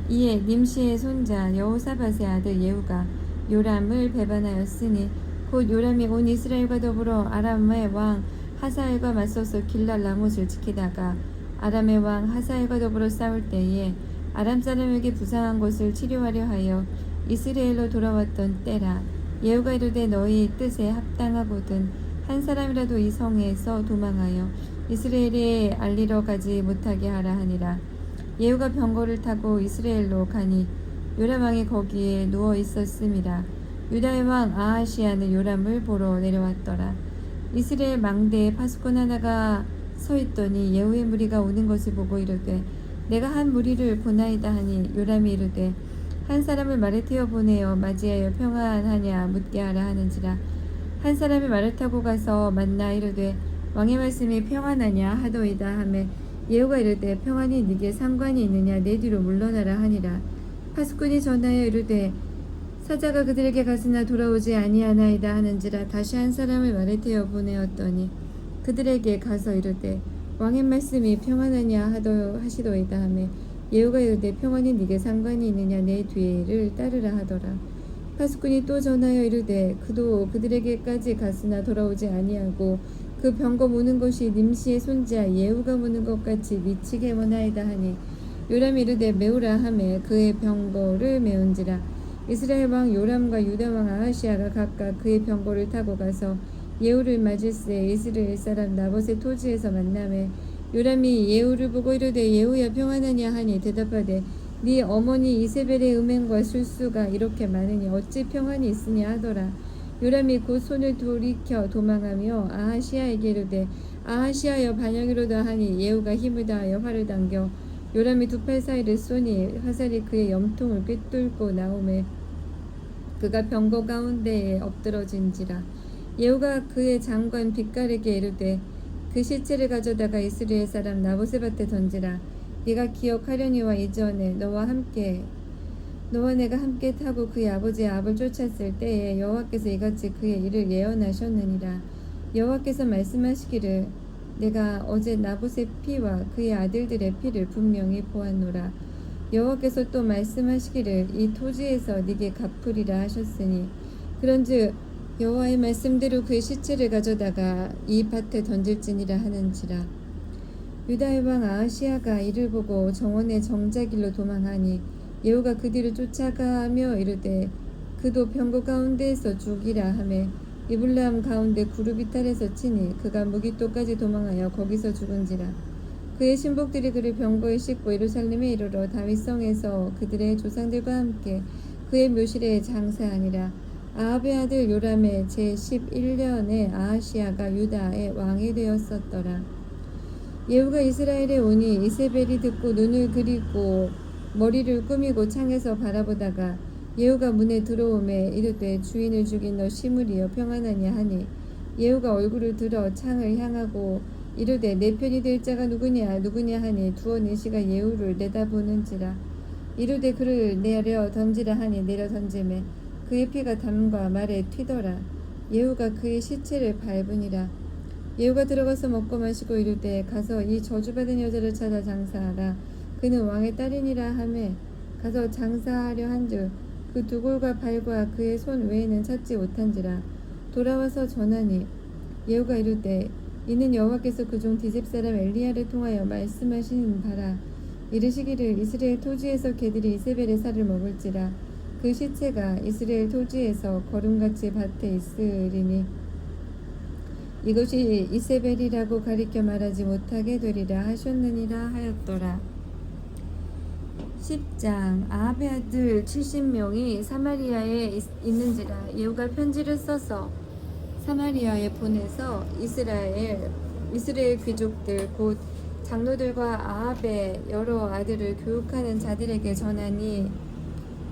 이에 nim시의 손자 여호사밧의 아들 예후가 요람을 배반하였으니 곧 요람이 온 이스라엘과 더불어 아람의 왕 하사엘과 맞서서 길랄 라못을 지키다가 아람의 왕 하사엘과 더불어 싸울 때에 아람 사람에게 부상한 것을 치료하려 하여 이스라엘로 돌아왔던 때라. 예후가 이르되 너희 뜻에 합당하거든 한 사람이라도 이 성에서 도망하여 이스라엘에 알리러 가지 못하게 하라 하니라. 예후가 병거를 타고 이스라엘로 가니 요람 왕이 거기에 누워 있었음이라. 유다의 왕 아하시야는 요람을 보러 내려왔더라. 이스라엘 망대에 파수꾼 하나가 서 있더니 예후의 무리가 오는 것을 보고 이르되 내가 한 무리를 보나이다 하니 요람이 이르되 한 사람을 말에 태워 보내어 맞이하여 평안하냐 묻게 하라 하는지라. 한 사람이 말을 타고 가서 만나 이르되 왕의 말씀이 평안하냐 하더이다 하매 예후가 이르되 평안이 네게 상관이 있느냐 내 뒤로 물러나라 하니라. 파수꾼이 전하여 이르되 사자가 그들에게 갔으나 돌아오지 아니하나이다 하는지라. 다시 한 사람을 말에 태워 보내었더니 그들에게 가서 이르되 왕의 말씀이 평안하냐 하시더이다 하매 예후가 이르되 평안이 네게 상관이 있느냐 내 뒤를 따르라 하더라. 파수꾼이 또 전하여 이르되 그도 그들에게까지 갔으나 돌아오지 아니하고 그 병거 무는 것이 nim시의 손자 예후가 무는 것 같이 미치게 머나이다 하니 요람이 이르되 메우라 하매 그의 병거를 메운지라. 이스라엘 왕 요람과 유다 왕 아하시야가 각각 그의 병거를 타고 가서 예후를 맞을새 이스라엘 사람 나봇의 토지에서 만나매 요람이 예후를 보고 이르되 예후야 평안하냐 하니 대답하되 네 어머니 이세벨의 음행과 술수가 이렇게 많으니 어찌 평안이 있으냐 하더라. 요람이 곧 손을 돌이켜 도망하며 아하시야에게 이르되 아하시야여 반영이로다 하니 예후가 힘을 다하여 활을 당겨 요람이 두 팔 사이를 쏘니 화살이 그의 염통을 꿰뚫고 나오매 그가 병거 가운데에 엎드러진지라. 예후가 그의 장관 빗갈에게 이르되 그 시체를 가져다가 이스라엘 사람 나봇의 밭에 던지라. 네가 기억하려니와 이전에 너와 내가 함께 타고 그의 아버지의 압을 쫓았을 때에 여호와께서 이같이 그의 일을 예언하셨느니라. 여호와께서 말씀하시기를 내가 어제 나봇의 피와 그의 아들들의 피를 분명히 보았노라. 여호와께서 또 말씀하시기를 이 토지에서 네게 갚으리라 하셨으니 그런즉 여호와의 말씀대로 그의 시체를 가져다가 이 밭에 던질지니라 하는지라. 유다의 왕 아하시야가 이를 보고 정원의 정자길로 도망하니 예후가 그 뒤를 쫓아가며 이르되 그도 병거 가운데에서 죽이라 하매 이블람 가운데 구룹 이탈에서 치니 그가 무기토까지 도망하여 거기서 죽은지라. 그의 신복들이 그를 병거에 싣고 예루살렘에 이르러 다윗성에서 그들의 조상들과 함께 그의 묘실에 장사하니라. 아합의 아들 요람의 제11년에 아하시야가 유다의 왕이 되었었더라. 예후가 이스라엘에 오니 이세벨이 듣고 눈을 그리고 머리를 꾸미고 창에서 바라보다가 예후가 문에 들어오매 이르되 주인을 죽인 너 시므리여 평안하냐 하니 예후가 얼굴을 들어 창을 향하고 이르되 내 편이 될 자가 누구냐 하니 두어 내시가 예후를 내다보는지라. 이르되 그를 내려 던지라 하니 내려 던지매 그의 피가 담과 말에 튀더라. 예후가 그의 시체를 밟으니라. 예후가 들어가서 먹고 마시고 이르되 가서 이 저주받은 여자를 찾아 장사하라. 그는 왕의 딸이니라 하매 가서 장사하려 한즉 그 두 골과 발과 그의 손 외에는 찾지 못한지라. 돌아와서 전하니 예후가 이르되 이는 여호와께서 그중 디셉 사람 엘리야를 통하여 말씀하신 바라. 이르시기를 이스라엘 토지에서 개들이 이세벨의 살을 먹을지라. 그 시체가 이스라엘 토지에서 거름같이 밭에 있으리니 이것이 이세벨이라고 가리켜 말하지 못하게 되리라 하셨느니라 하였더라. 10장. 아합의 아들 70명이 사마리아에 있는지라. 예후가 편지를 써서 사마리아에 보내서 이스라엘 귀족들 곧 장로들과 아합의 여러 아들을 교육하는 자들에게 전하니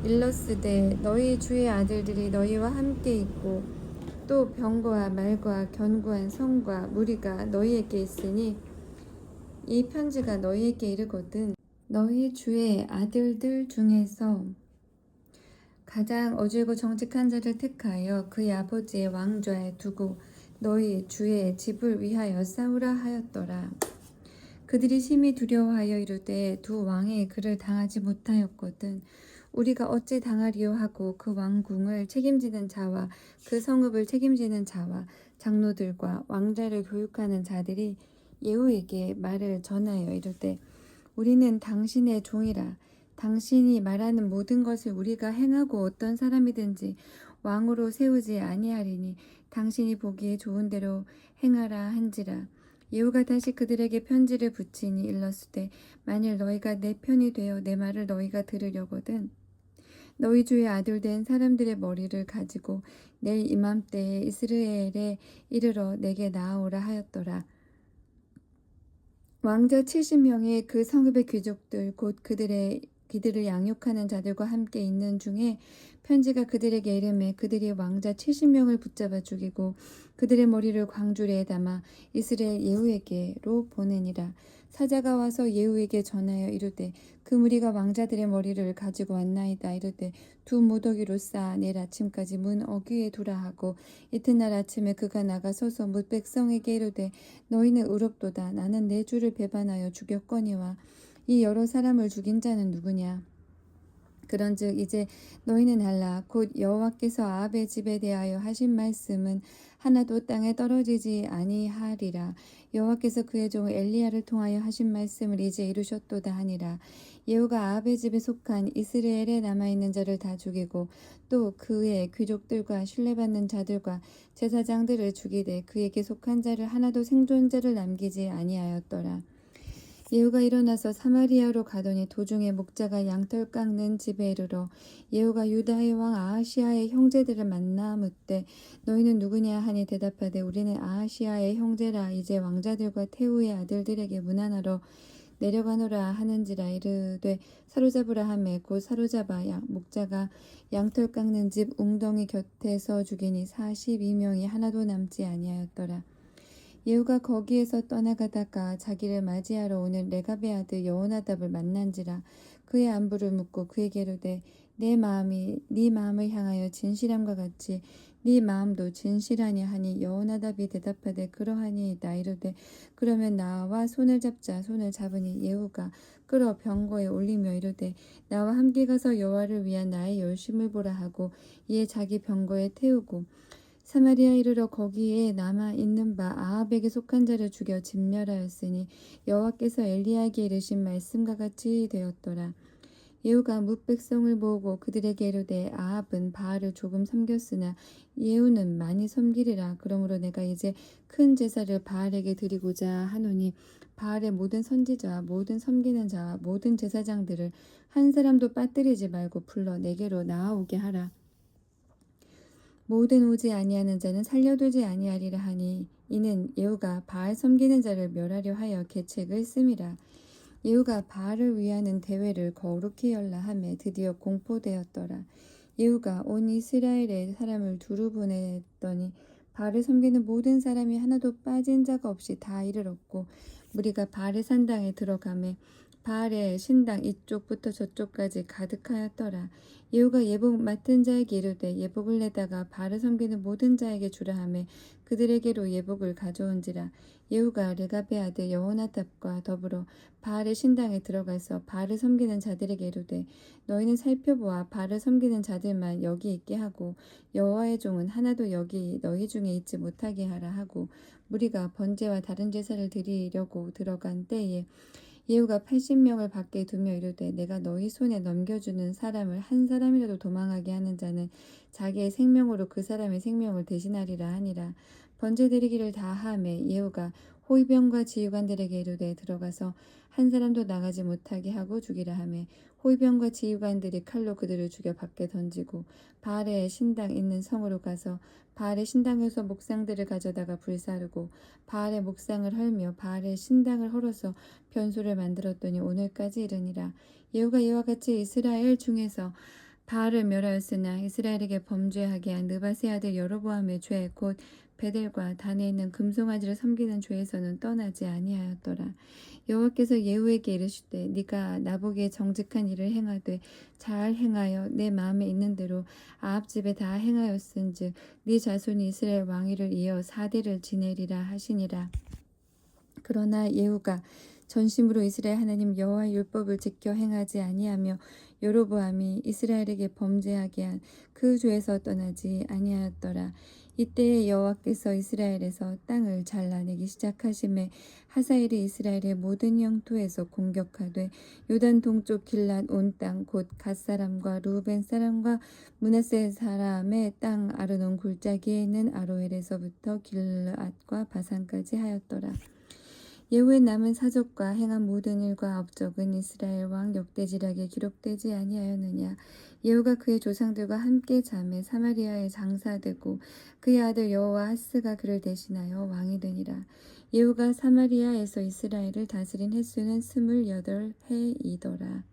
일러스되 너희 주의 아들들이 너희와 함께 있고 또 병거와 말과 견고한 성과 무리가 너희에게 있으니 이 편지가 너희에게 이르거든 너희 주의 아들들 중에서 가장 어질고 정직한 자를 택하여 그의 아버지의 왕좌에 두고 너희 주의 집을 위하여 싸우라 하였더라. 그들이 심히 두려워하여 이르되 두 왕이 그를 당하지 못하였거든 우리가 어찌 당하리요 하고 그 왕궁을 책임지는 자와 그 성읍을 책임지는 자와 장로들과 왕자를 교육하는 자들이 예후에게 말을 전하여 이르되 우리는 당신의 종이라. 당신이 말하는 모든 것을 우리가 행하고 어떤 사람이든지 왕으로 세우지 아니하리니 당신이 보기에 좋은 대로 행하라 한지라. 예후가 다시 그들에게 편지를 붙이니 일렀으되 만일 너희가 내 편이 되어 내 말을 너희가 들으려거든 너희 주의 아들 된 사람들의 머리를 가지고 내일 이맘때에 이스라엘에 이르러 내게 나아오라 하였더라. 왕자 70명의 그 성읍의 귀족들 곧 그들을 양육하는 자들과 함께 있는 중에 편지가 그들에게 이르매 그들이 왕자 70명을 붙잡아 죽이고 그들의 머리를 광주리에 담아 이스라엘 예후에게로 보내니라. 사자가 와서 예후에게 전하여 이르되 그 무리가 왕자들의 머리를 가지고 왔나이다. 이르되 두 무더기로 쌓아 내일 아침까지 문 어귀에 두라 하고 이튿날 아침에 그가 나가서서 뭇 백성에게 이르되 너희는 의롭도다. 나는 내 주를 배반하여 죽였거니와 이 여러 사람을 죽인 자는 누구냐? 그런즉 이제 너희는 알라. 곧 여호와께서 아합의 집에 대하여 하신 말씀은 하나도 땅에 떨어지지 아니하리라. 여호와께서 그의 종 엘리야를 통하여 하신 말씀을 이제 이루셨도다 하니라. 예후가 아합의 집에 속한 이스라엘에 남아있는 자를 다 죽이고 또 그의 귀족들과 신뢰받는 자들과 제사장들을 죽이되 그에게 속한 자를 하나도 생존자를 남기지 아니하였더라. 예후가 일어나서 사마리아로 가더니 도중에 목자가 양털 깎는 집에 이르러 예후가 유다의 왕 아하시아의 형제들을 만나 묻되 너희는 누구냐 하니 대답하되 우리는 아하시아의 형제라. 이제 왕자들과 태후의 아들들에게 문안하러 내려가노라 하는지라. 이르되 사로잡으라 하매 곧 사로잡아 목자가 양털 깎는 집 웅덩이 곁에서 죽이니 42명이 하나도 남지 아니하였더라. 예후가 거기에서 떠나가다가 자기를 맞이하러 오는 레갑의 아들 여호나답을 만난지라. 그의 안부를 묻고 그에게 이르되 내 마음이 네 마음을 향하여 진실함과 같이 네 마음도 진실하냐 하니 여호나답이 대답하되 그러하니이다. 이르되 그러면 나와 손을 잡자. 손을 잡으니 예후가 끌어 병거에 올리며 이르되 나와 함께 가서 여호와를 위한 나의 열심을 보라 하고 이에 자기 병거에 태우고 사마리아 이르러 거기에 남아 있는 바 아합에게 속한 자를 죽여 진멸하였으니 여호와께서 엘리야에게 이르신 말씀과 같이 되었더라. 예후가 뭇 백성을 모으고 그들에게 이르되 아합은 바알을 조금 섬겼으나 예후는 많이 섬기리라. 그러므로 내가 이제 큰 제사를 바알에게 드리고자 하노니 바알의 모든 선지자와 모든 섬기는 자와 모든 제사장들을 한 사람도 빠뜨리지 말고 불러 내게로 나아오게 하라. 모든 오지 아니하는 자는 살려두지 아니하리라 하니 이는 예후가 바알 섬기는 자를 멸하려 하여 계책을 씀이라. 예후가 바알을 위하는 대회를 거룩히 열라 하매 드디어 공포되었더라. 예후가 온 이스라엘의 사람을 두루 보냈더니 바알을 섬기는 모든 사람이 하나도 빠진 자가 없이 다 이르렀고 무리가 바알의 산당에 들어가매 바알의 신당 이쪽부터 저쪽까지 가득하였더라. 예후가 예복 맡은 자에게 이르되 예복을 내다가 바알을 섬기는 모든 자에게 주라 하매 그들에게로 예복을 가져온지라. 예후가 레갑의 아들 여호나답과 더불어 바알의 신당에 들어가서 바알을 섬기는 자들에게 이르되 너희는 살펴보아 바알을 섬기는 자들만 여기 있게 하고 여호와의 종은 하나도 여기 너희 중에 있지 못하게 하라 하고 무리가 번제와 다른 제사를 드리려고 들어간 때에 예후가 80명을 밖에 두며 이르되 내가 너희 손에 넘겨주는 사람을 한 사람이라도 도망하게 하는 자는 자기의 생명으로 그 사람의 생명을 대신하리라 하니라. 번제 드리기를 다 하매 예후가 호위병과 지휘관들에게 이르되 들어가서 한 사람도 나가지 못하게 하고 죽이라 하매 호위병과 지휘관들이 칼로 그들을 죽여 밖에 던지고 바알의 신당 있는 성으로 가서 바알의 신당에서 목상들을 가져다가 불사르고 바알의 목상을 헐며 바알의 신당을 헐어서 변소를 만들었더니 오늘까지 이르니라. 예후가 이와 같이 이스라엘 중에서 바알을 멸하였으나 이스라엘에게 범죄하게 한 느밧의 아들 여로보암의 죄 곧 베델과 단에 있는 금송아지를 섬기는 죄에서는 떠나지 아니하였더라. 여호와께서 예후에게 이르시되 네가 나보기에 정직한 일을 행하되 잘 행하여 내 마음에 있는 대로 아합 집에 다 행하였은즉 네 자손이 이스라엘 왕위를 이어 4대를 지내리라 하시니라. 그러나 예후가 전심으로 이스라엘 하나님 여호와의 율법을 지켜 행하지 아니하며 여로보암이 이스라엘에게 범죄하게 한 그 죄에서 떠나지 아니하였더라. 이때에 여호와께서 이스라엘에서 땅을 잘라내기 시작하심에 하사엘이 이스라엘의 모든 영토에서 공격하되 요단 동쪽 길랏 온 땅 곧 갓 사람과 루벤 사람과 므낫세 사람의 땅 아르논 골짜기에 있는 아로엘에서부터 길앗과 바산까지 하였더라. 예후의 남은 사적과 행한 모든 일과 업적은 이스라엘 왕 역대지략에 기록되지 아니하였느냐. 예후가 그의 조상들과 함께 잠에 사마리아에 장사되고 그의 아들 여호아하스가 그를 대신하여 왕이 되니라. 예후가 사마리아에서 이스라엘을 다스린 횟수는 28해이더라.